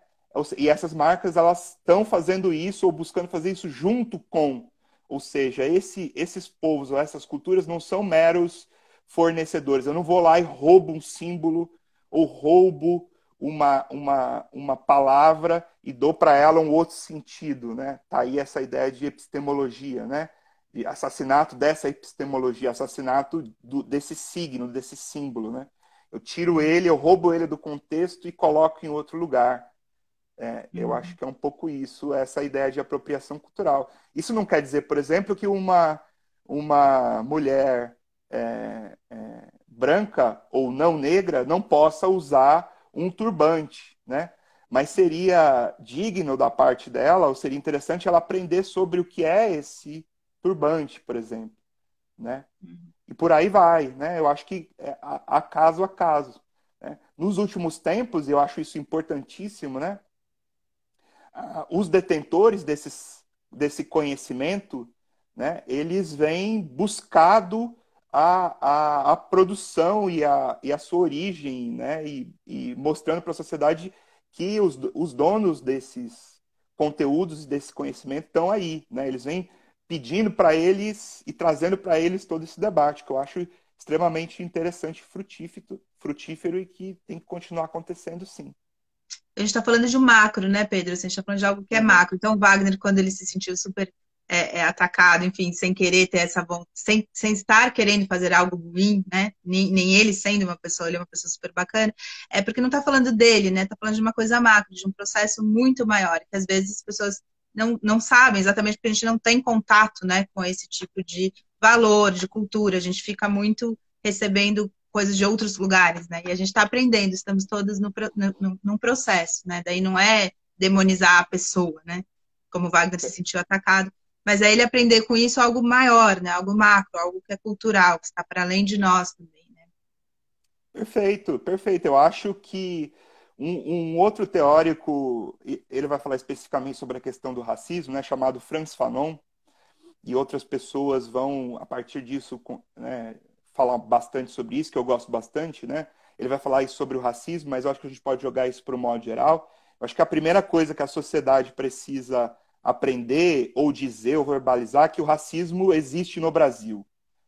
E essas marcas elas estão fazendo isso ou buscando fazer isso junto com, ou seja, esses povos ou essas culturas não são meros fornecedores. Eu não vou lá e roubo um símbolo ou roubo uma palavra e dou para ela um outro sentido, né? Tá aí essa ideia de epistemologia, né? De assassinato dessa epistemologia, assassinato desse signo, desse símbolo, né? Eu tiro ele, eu roubo ele do contexto e coloco em outro lugar. Eu Uhum. acho que é um pouco isso, essa ideia de apropriação cultural. Isso não quer dizer, por exemplo, que uma mulher branca ou não negra não possa usar um turbante, né? Mas seria digno da parte dela, ou seria interessante ela aprender sobre o que é esse turbante, por exemplo, né? Uhum. E por aí vai, né? Eu acho que a caso a caso, né? Nos últimos tempos, eu acho isso importantíssimo, né? Os detentores desse conhecimento, né, eles vêm buscado a produção e a sua origem, né, e mostrando para a sociedade que os donos desses conteúdos e desse conhecimento estão aí, né, eles vêm pedindo para eles e trazendo para eles todo esse debate, que eu acho extremamente interessante, frutífero e que tem que continuar acontecendo sim. A gente está falando de um macro, né, Pedro? Assim, a gente está falando de algo que é Uhum. macro. Então, o Wagner, quando ele se sentiu super atacado, enfim, sem querer ter essa vontade, sem estar querendo fazer algo ruim, né? Nem ele sendo uma pessoa, ele é uma pessoa super bacana, é porque não está falando dele, né? Está falando de uma coisa macro, de um processo muito maior, que às vezes as pessoas não sabem, exatamente porque a gente não tem contato, né, com esse tipo de valor, de cultura. A gente fica muito recebendo coisas de outros lugares, né? E a gente está aprendendo, estamos todas num processo, né? Daí não é demonizar a pessoa, né? Como o Wagner se sentiu atacado, mas é ele aprender com isso algo maior, né? Algo macro, algo que é cultural, que está para além de nós também, né? Perfeito, perfeito. Eu acho que um outro teórico, ele vai falar especificamente sobre a questão do racismo, né, chamado Frantz Fanon, e outras pessoas vão, a partir disso, né, falar bastante sobre isso, que eu gosto bastante, né? Ele vai falar isso sobre o racismo, mas eu acho que a gente pode jogar isso para o modo geral. Eu acho que a primeira coisa que a sociedade precisa aprender, ou dizer, ou verbalizar, é que o racismo existe no Brasil,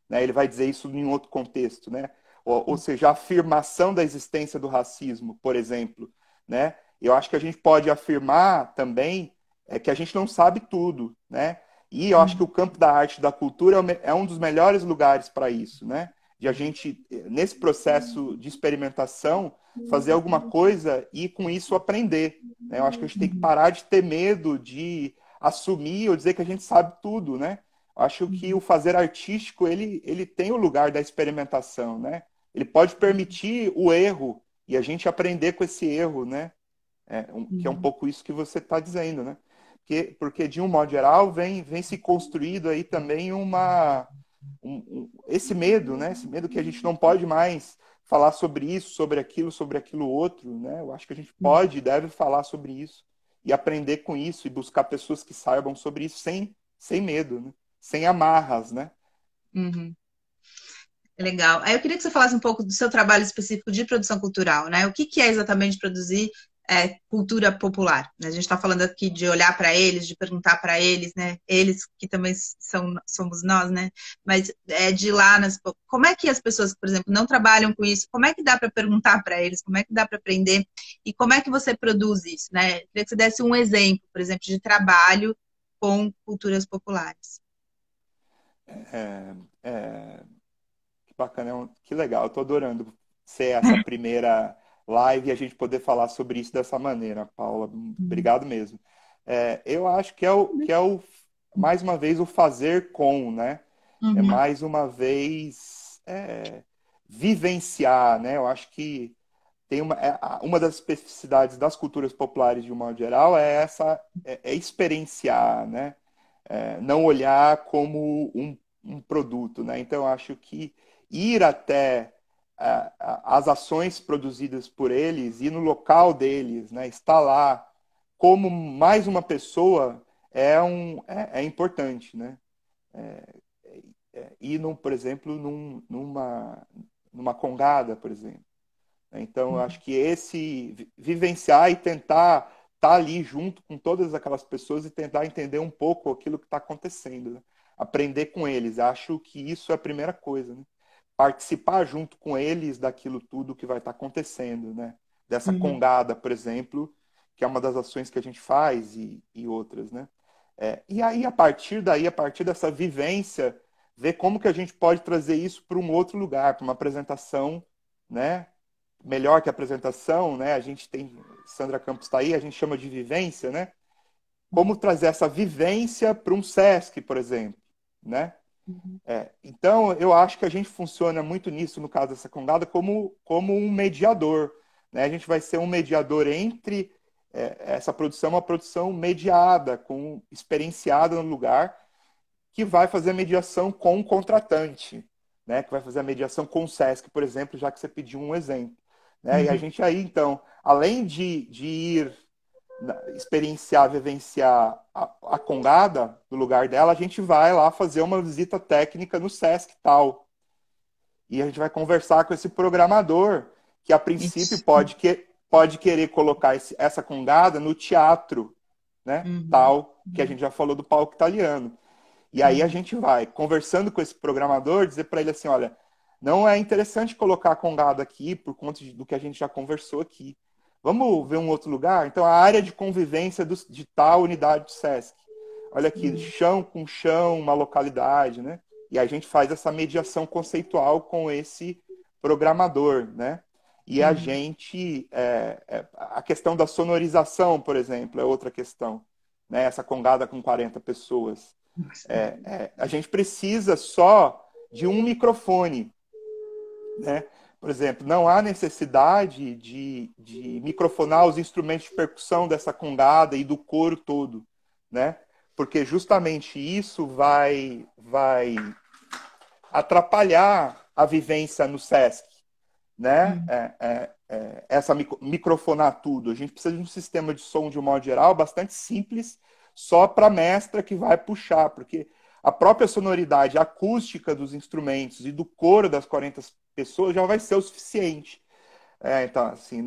né? Ele vai dizer isso em outro contexto, né? Ou seja, a afirmação da existência do racismo, por exemplo, né? Eu acho que a gente pode afirmar também que a gente não sabe tudo, né? E eu acho que o campo da arte e da cultura é um dos melhores lugares para isso, né? De a gente, nesse processo de experimentação, fazer alguma coisa e com isso aprender, né? Eu acho que a gente tem que parar de ter medo de assumir ou dizer que a gente sabe tudo, né? Eu acho que o fazer artístico, ele tem o lugar da experimentação, né? Ele pode permitir o erro e a gente aprender com esse erro, né? Que é um pouco isso que você está dizendo, né? Porque, de um modo geral, vem se construído aí também esse medo, né? Esse medo que a gente não pode mais falar sobre isso, sobre aquilo outro, né? Eu acho que a gente pode e deve falar sobre isso e aprender com isso e buscar pessoas que saibam sobre isso sem medo, né? Sem amarras, né? Uhum. Legal. Aí eu queria que você falasse um pouco do seu trabalho específico de produção cultural, né? O que que é exatamente produzir cultura popular? Né? A gente está falando aqui de olhar para eles, de perguntar para eles, né? Eles que também somos nós, né? Mas é de lá como é que as pessoas, por exemplo, não trabalham com isso? Como é que dá para perguntar para eles? Como é que dá para aprender? E como é que você produz isso, né? Eu queria que você desse um exemplo, por exemplo, de trabalho com culturas populares. É, é, que bacana, que legal. Eu tô adorando ser essa primeira live e a gente poder falar sobre isso dessa maneira, Paula. Obrigado mesmo. Eu acho que é mais uma vez, o fazer com, né? É Uhum, mais uma vez vivenciar, né? Eu acho que tem uma das especificidades das culturas populares de um modo geral é experienciar, né? Não olhar como um produto, né? Então eu acho que ir até as ações produzidas por eles, ir no local deles, né? Estar lá como mais uma pessoa é importante, né? Ir, por exemplo, numa congada, por exemplo. Então, eu acho que esse vivenciar e tentar estar ali junto com todas aquelas pessoas e tentar entender um pouco aquilo que está acontecendo, né? Aprender com eles. Acho que isso é a primeira coisa, né? Participar junto com eles daquilo tudo que vai estar acontecendo, né? Dessa uhum, congada, por exemplo, que é uma das ações que a gente faz e outras, né? E aí, a partir daí, a partir dessa vivência, ver como que a gente pode trazer isso para um outro lugar, para uma apresentação, né? Melhor que a apresentação, né? A gente tem Sandra Campos está aí, a gente chama de vivência, né? Como trazer essa vivência para um SESC, por exemplo, né? Então, eu acho que a gente funciona muito nisso, no caso dessa Congada, como um mediador, né? A gente vai ser um mediador entre essa produção, uma produção mediada, experienciada no lugar, que vai fazer a mediação com o contratante, né? Que vai fazer a mediação com o SESC, por exemplo, já que você pediu um exemplo. Né? E a Uhum. gente aí, então, além de ir experienciar, vivenciar a Congada no lugar dela, a gente vai lá fazer uma visita técnica no SESC tal. E a gente vai conversar com esse programador, que a princípio Isso. pode querer colocar essa Congada no teatro, né? Uhum. Tal, que a gente já falou do palco italiano. E aí a Uhum. gente vai, conversando com esse programador, dizer para ele assim, olha, não é interessante colocar a Congada aqui por conta do que a gente já conversou aqui. Vamos ver um outro lugar? Então, a área de convivência de tal unidade do SESC. Olha aqui, Uhum. chão com chão, uma localidade, né? E a gente faz essa mediação conceitual com esse programador, né? E a Uhum. gente... a questão da sonorização, por exemplo, é outra questão. Né? Essa Congada com 40 pessoas. A gente precisa só de um microfone, né? Por exemplo, não há necessidade de microfonar os instrumentos de percussão dessa congada e do coro todo, né? Porque justamente isso vai atrapalhar a vivência no SESC, né? Uhum. Essa microfonar tudo. A gente precisa de um sistema de som, de um modo geral, bastante simples, só para a mestra que vai puxar, porque a própria sonoridade acústica dos instrumentos e do coro das 40 pessoas já vai ser o suficiente. Então, assim,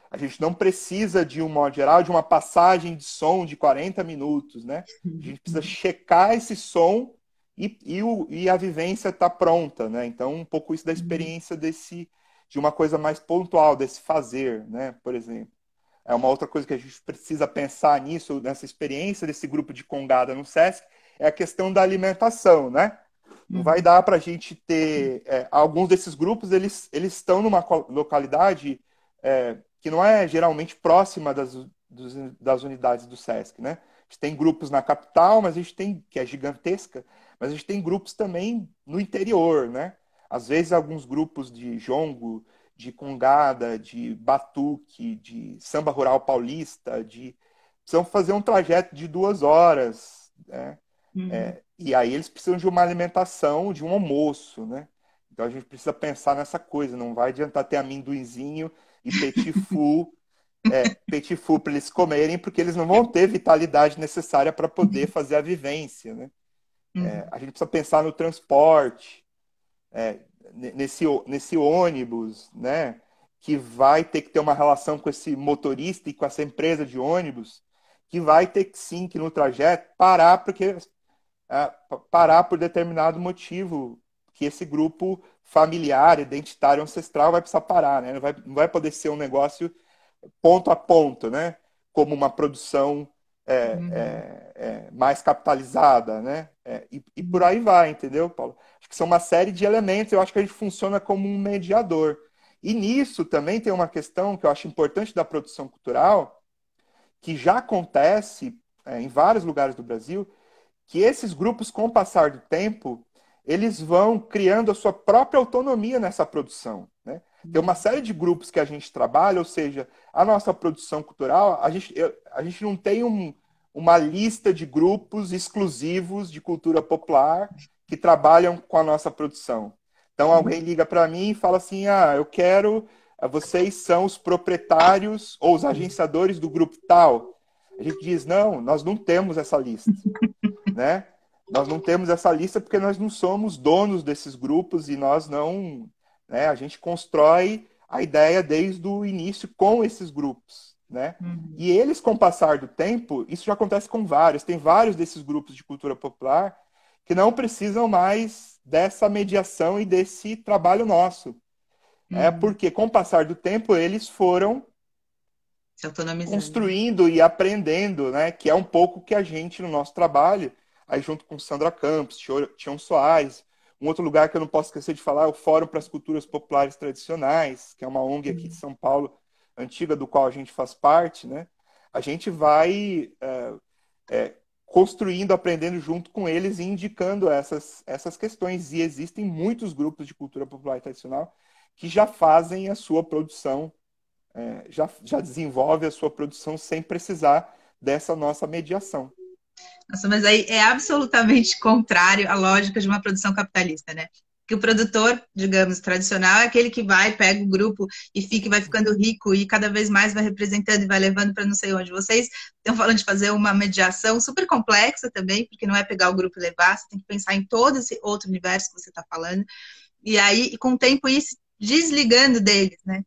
a gente não precisa, de um modo geral, de uma passagem de som de 40 minutos, né? A gente precisa checar esse som e a vivência está pronta, né? Então, um pouco isso da Uhum. experiência de uma coisa mais pontual, desse fazer, né? Por exemplo. É uma outra coisa que a gente precisa pensar nisso, nessa experiência desse grupo de Congada no SESC, é a questão da alimentação, né? Não vai Uhum. dar para a gente ter... alguns desses grupos, eles estão numa localidade que não é geralmente próxima das unidades do SESC, né? A gente tem grupos na capital, mas a gente tem, que é gigantesca, mas a gente tem grupos também no interior, né? Às vezes alguns grupos de jongo, de congada, de batuque, de samba rural paulista, precisam fazer um trajeto de 2 horas, né? Uhum. E aí eles precisam de uma alimentação, de um almoço, né? Então a gente precisa pensar nessa coisa, não vai adiantar ter amendoinzinho e petit four para eles comerem, porque eles não vão ter vitalidade necessária para poder fazer a vivência, né? Uhum. A gente precisa pensar no transporte, nesse ônibus, né? Que vai ter que ter uma relação com esse motorista e com essa empresa de ônibus, que vai ter que sim, que no trajeto, parar por determinado motivo que esse grupo familiar, identitário, ancestral vai precisar parar, né? Não vai poder ser um negócio ponto a ponto, né? Como uma produção Uhum. mais capitalizada, né? E por Uhum. aí vai, entendeu, Paulo? Acho que são uma série de elementos. Eu acho que a gente funciona como um mediador. E nisso também tem uma questão que eu acho importante da produção cultural, que já acontece em vários lugares do Brasil, que esses grupos, com o passar do tempo, eles vão criando a sua própria autonomia nessa produção. Né? Tem uma série de grupos que a gente trabalha, ou seja, a nossa produção cultural, a gente não tem uma lista de grupos exclusivos de cultura popular que trabalham com a nossa produção. Então alguém Uhum. liga para mim e fala assim: eu quero, vocês são os proprietários ou os agenciadores do grupo tal. A gente diz: não, nós não temos essa lista, né? Nós não temos essa lista porque nós não somos donos desses grupos e nós não, né? A gente constrói a ideia desde o início com esses grupos, né? Uhum. E eles, com o passar do tempo, isso já acontece com vários. Tem vários desses grupos de cultura popular que não precisam mais dessa mediação e desse trabalho nosso. Uhum. Porque com o passar do tempo eles foram Se autonomizando. construindo e aprendendo, né? Que é um pouco que a gente, no nosso trabalho, aí junto com Sandra Campos, Tião Soares, um outro lugar que eu não posso esquecer de falar é o Fórum para as Culturas Populares Tradicionais, que é uma ONG aqui de São Paulo, antiga do qual a gente faz parte, né? A gente vai construindo, aprendendo junto com eles e indicando essas questões. E existem muitos grupos de cultura popular e tradicional que já fazem a sua produção, já desenvolve a sua produção sem precisar dessa nossa mediação. Nossa, mas aí é absolutamente contrário à lógica de uma produção capitalista, né? Que o produtor, digamos, tradicional é aquele que vai, pega o grupo e fica, vai ficando rico e cada vez mais vai representando e vai levando para não sei onde. Vocês estão falando de fazer uma mediação super complexa também, porque não é pegar o grupo e levar, você tem que pensar em todo esse outro universo que você está falando. E aí, com o tempo, ir se desligando deles, né?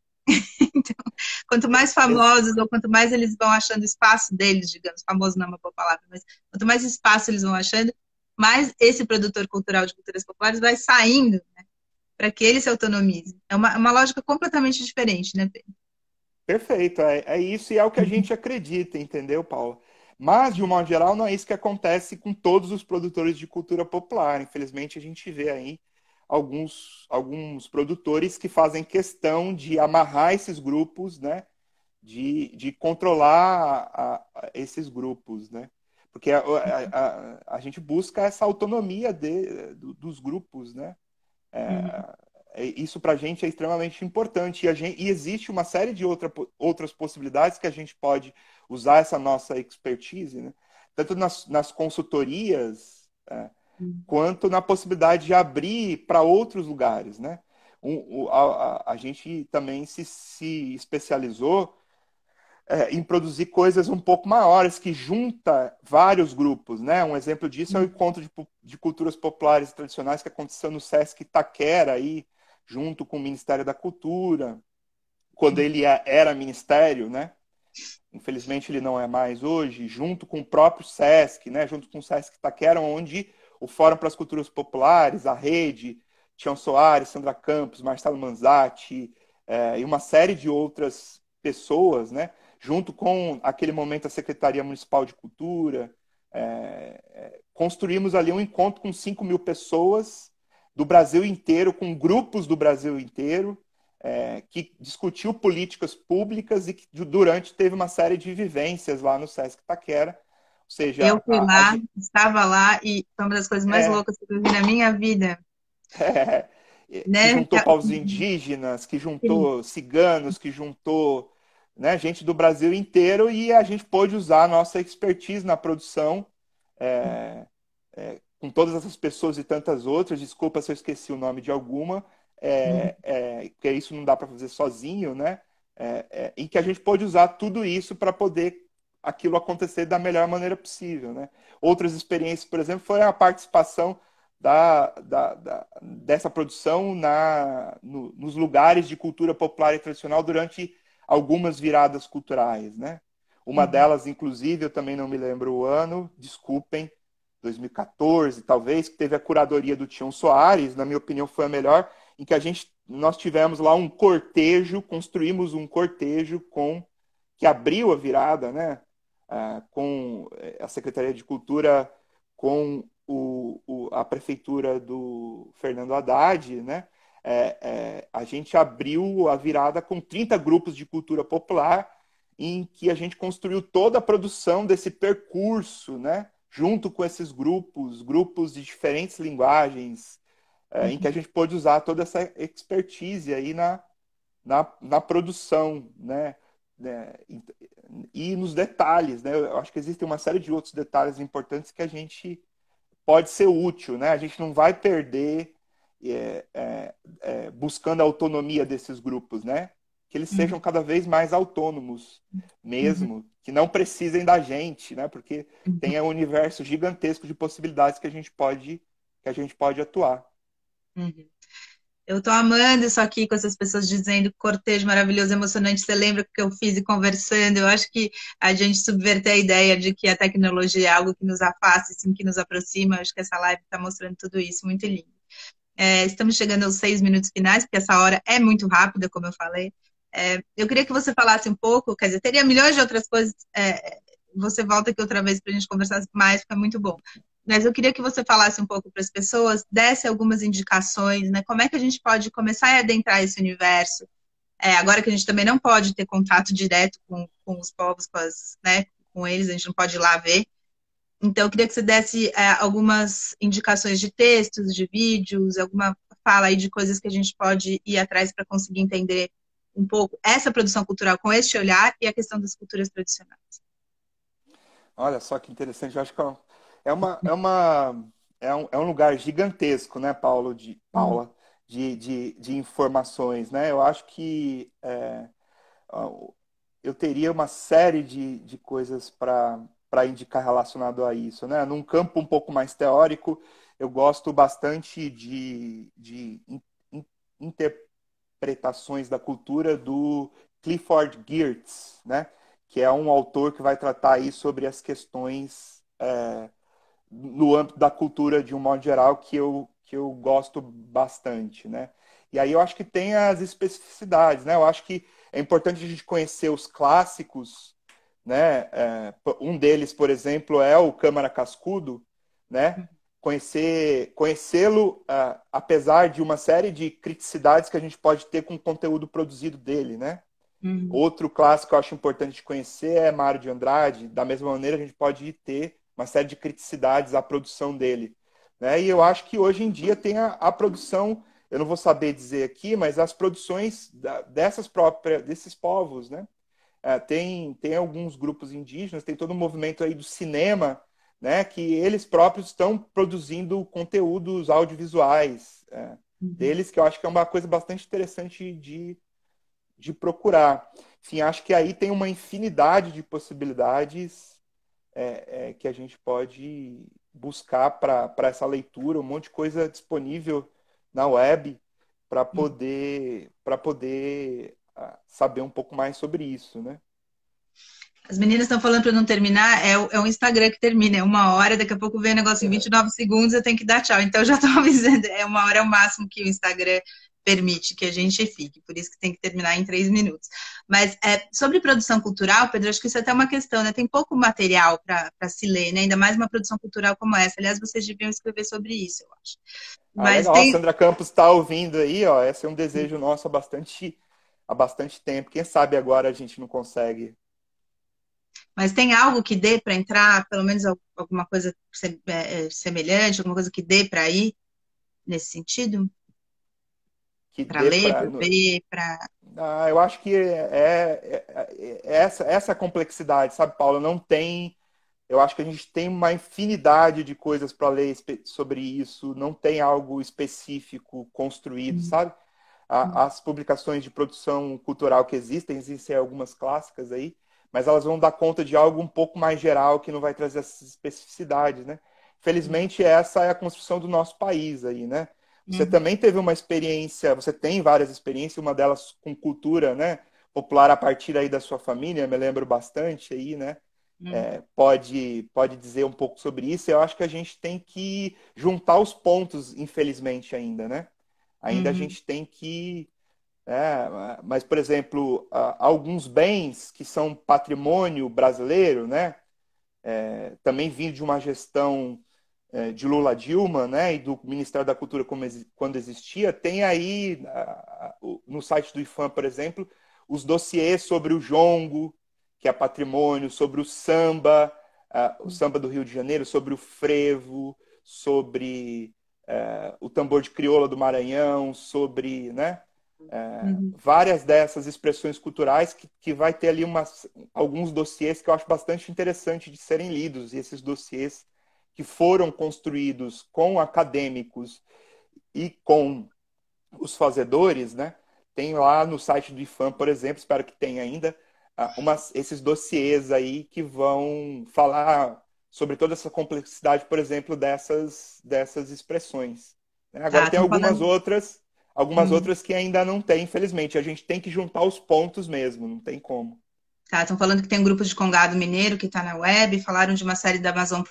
Então, quanto mais famosos ou quanto mais eles vão achando espaço deles, digamos, famoso não é uma boa palavra, mas quanto mais espaço eles vão achando, mais esse produtor cultural de culturas populares vai saindo, né, para que ele se autonomize. É uma lógica completamente diferente, né, Pedro? Perfeito, é isso e é o que a gente acredita, entendeu, Paulo? Mas, de um modo geral, não é isso que acontece com todos os produtores de cultura popular. Infelizmente, a gente vê aí alguns produtores que fazem questão de amarrar esses grupos, né? De controlar esses grupos, né? Porque a gente busca essa autonomia dos grupos, né? Uhum. Isso para a gente é extremamente importante e existe uma série de outras possibilidades que a gente pode usar essa nossa expertise, né? Tanto nas consultorias, quanto na possibilidade de abrir para outros lugares, né? A gente também se especializou em produzir coisas um pouco maiores, que junta vários grupos, né? Um exemplo disso é o encontro de culturas populares e tradicionais que aconteceu no Sesc Itaquera, aí, junto com o Ministério da Cultura, quando ele era ministério, né? Infelizmente ele não é mais hoje, junto com o próprio Sesc, né? Junto com o Sesc Itaquera, onde o Fórum para as Culturas Populares, a Rede, Tião Soares, Sandra Campos, Marcelo Manzatti, e uma série de outras pessoas, né? Junto com aquele momento a Secretaria Municipal de Cultura, construímos ali um encontro com 5.000 pessoas do Brasil inteiro, com grupos do Brasil inteiro, que discutiu políticas públicas e que durante teve uma série de vivências lá no Sesc Itaquera. Ou Eu seja, fui lá, estava lá e foi uma das coisas mais é, loucas que eu vi na minha vida, é, que né? juntou povos indígenas, que juntou ciganos, que juntou, né, gente do Brasil inteiro, e a gente pôde usar a nossa expertise na produção, com todas essas pessoas e tantas outras. Desculpa se eu esqueci o nome de alguma, porque isso não dá para fazer sozinho, né? Em que a gente pôde usar tudo isso para poder aquilo acontecer da melhor maneira possível, né? Outras experiências, por exemplo, foi a participação dessa produção nos lugares de cultura popular e tradicional durante algumas viradas culturais, né? Uma delas, inclusive, eu também não me lembro o ano, desculpem, 2014, talvez, que teve a curadoria do Tião Soares, na minha opinião foi a melhor, em que nós tivemos lá um cortejo, construímos um cortejo que abriu a virada, né? Com a Secretaria de Cultura, com a prefeitura do Fernando Haddad, né? A gente abriu a virada com 30 grupos de cultura popular, em que a gente construiu toda a produção desse percurso, né? Junto com esses grupos de diferentes linguagens, em que a gente pôde usar toda essa expertise aí na produção, né? E nos detalhes, né? Eu acho que existem uma série de outros detalhes importantes que a gente pode ser útil, né? A gente não vai perder buscando a autonomia desses grupos, né? Que eles sejam cada vez mais autônomos mesmo, que não precisem da gente, né? Porque tem um universo gigantesco de possibilidades que a gente pode atuar. Eu tô amando isso aqui com essas pessoas dizendo cortejo maravilhoso, emocionante. Você lembra que eu fiz e conversando? Eu acho que a gente subverter a ideia de que a tecnologia é algo que nos afasta, sim, que nos aproxima. Eu acho que essa live está mostrando tudo isso, muito lindo. Estamos chegando aos 6 minutos finais, porque essa hora é muito rápida, como eu falei. Eu queria que você falasse um pouco, quer dizer, teria milhões de outras coisas. Você volta aqui outra vez para a gente conversar mais, porque é muito bom. Mas eu queria que você falasse um pouco para as pessoas, desse algumas indicações, né? Como é que a gente pode começar a adentrar esse universo? agora que a gente também não pode ter contato direto com os povos, né, com eles, a gente não pode ir lá ver. Então, eu queria que você desse algumas indicações de textos, de vídeos, alguma fala aí de coisas que a gente pode ir atrás para conseguir entender um pouco essa produção cultural com este olhar e a questão das culturas tradicionais. Olha só que interessante. Eu acho que é uma, é uma, é um lugar gigantesco, né, Paula, de informações, né? Eu acho que eu teria uma série de coisas para indicar relacionado a isso, né? Num campo um pouco mais teórico, eu gosto bastante de interpretações da cultura do Clifford Geertz, né? Que é um autor que vai tratar aí sobre as questões no âmbito da cultura de um modo geral que eu gosto bastante, né? E aí eu acho que tem as especificidades, né? Eu acho que é importante a gente conhecer os clássicos, né? Um deles, por exemplo, é o Câmara Cascudo, né? Conhecê-lo, apesar de uma série de criticidades que a gente pode ter com o conteúdo produzido dele, né? Uhum. Outro clássico que eu acho importante de conhecer é Mário de Andrade. Da mesma maneira, a gente pode ter uma série de criticidades à produção dele, né? E eu acho que hoje em dia tem a produção, eu não vou saber dizer aqui, mas as produções desses povos, né? Tem alguns grupos indígenas, tem todo um movimento aí do cinema, né? Que eles próprios estão produzindo conteúdos audiovisuais deles, que eu acho que é uma coisa bastante interessante de procurar. Enfim, acho que aí tem uma infinidade de possibilidades que a gente pode buscar para essa leitura, um monte de coisa disponível na web para poder saber um pouco mais sobre isso, né? As meninas estão falando para não terminar, é o Instagram que termina, é 1 hora, daqui a pouco vem o negócio em 29 segundos, eu tenho que dar tchau. Então, eu já estou avisando, 1 hora é o máximo que o Instagram permite que a gente fique, por isso que tem que terminar em 3 minutos. Mas sobre produção cultural, Pedro, acho que isso é até uma questão, né? Tem pouco material para se ler, né? Ainda mais uma produção cultural como essa. Aliás, vocês deviam escrever sobre isso, eu acho. Mas Legal, a tem, Sandra Campos está ouvindo aí, ó. Esse é um desejo nosso há bastante tempo. Quem sabe agora a gente não consegue. Mas tem algo que dê para entrar, pelo menos alguma coisa semelhante, alguma coisa que dê para ir nesse sentido? Que Para dê ler, para. para ver, para. Eu acho que essa complexidade, sabe, Paula? Não tem. Eu acho que a gente tem uma infinidade de coisas para ler sobre isso, não tem algo específico construído, sabe? As publicações de produção cultural que existem algumas clássicas aí, mas elas vão dar conta de algo um pouco mais geral que não vai trazer essas especificidades, né? Felizmente, essa é a construção do nosso país aí, né? Você Uhum, também teve uma experiência, você tem várias experiências, uma delas com cultura, né? Popular a partir aí da sua família, me lembro bastante aí, né? uhum, Pode dizer um pouco sobre isso. Eu acho que a gente tem que juntar os pontos, infelizmente, ainda, né? Ainda a uhum, gente tem que. Mas, por exemplo, alguns bens que são patrimônio brasileiro, né? Também vindo de uma gestão de Lula Dilma, né? E do Ministério da Cultura quando existia, tem aí no site do IFAM, por exemplo, os dossiês sobre o jongo, que é patrimônio, sobre o samba do Rio de Janeiro, sobre o frevo, sobre o tambor de crioula do Maranhão, sobre, né? uhum, Várias dessas expressões culturais que vai ter ali alguns dossiês que eu acho bastante interessante de serem lidos, e esses dossiês que foram construídos com acadêmicos e com os fazedores, né? Tem lá no site do IFAM, por exemplo, espero que tenha ainda, esses dossiês aí que vão falar sobre toda essa complexidade, por exemplo, dessas expressões, né? Agora Tá, tem estão falando. algumas Uhum. outras que ainda não tem, infelizmente. A gente tem que juntar os pontos mesmo, não tem como. Tá, estão falando que tem um grupo de Congado Mineiro que está na web, falaram de uma série da Amazon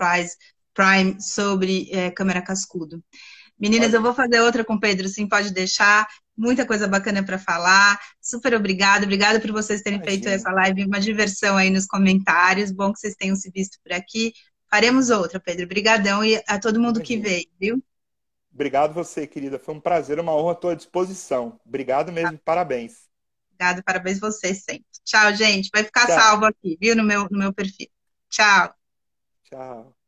Prime sobre Câmara Cascudo. Meninas, Olha eu aí. vou fazer outra com o Pedro, sim, pode deixar. Muita coisa bacana para falar. Super obrigada. Obrigada por vocês terem feito Imagina, essa live. Uma diversão aí nos comentários. Bom que vocês tenham se visto por aqui. Faremos outra, Pedro. Obrigadão e a todo mundo que imagina. veio, viu? Obrigado você, querida. Foi um prazer, uma honra à tua disposição. Obrigado mesmo, parabéns. Obrigada, parabéns você sempre. Tchau, gente. Vai ficar Tchau. salvo aqui, viu, no meu perfil. Tchau. Tchau.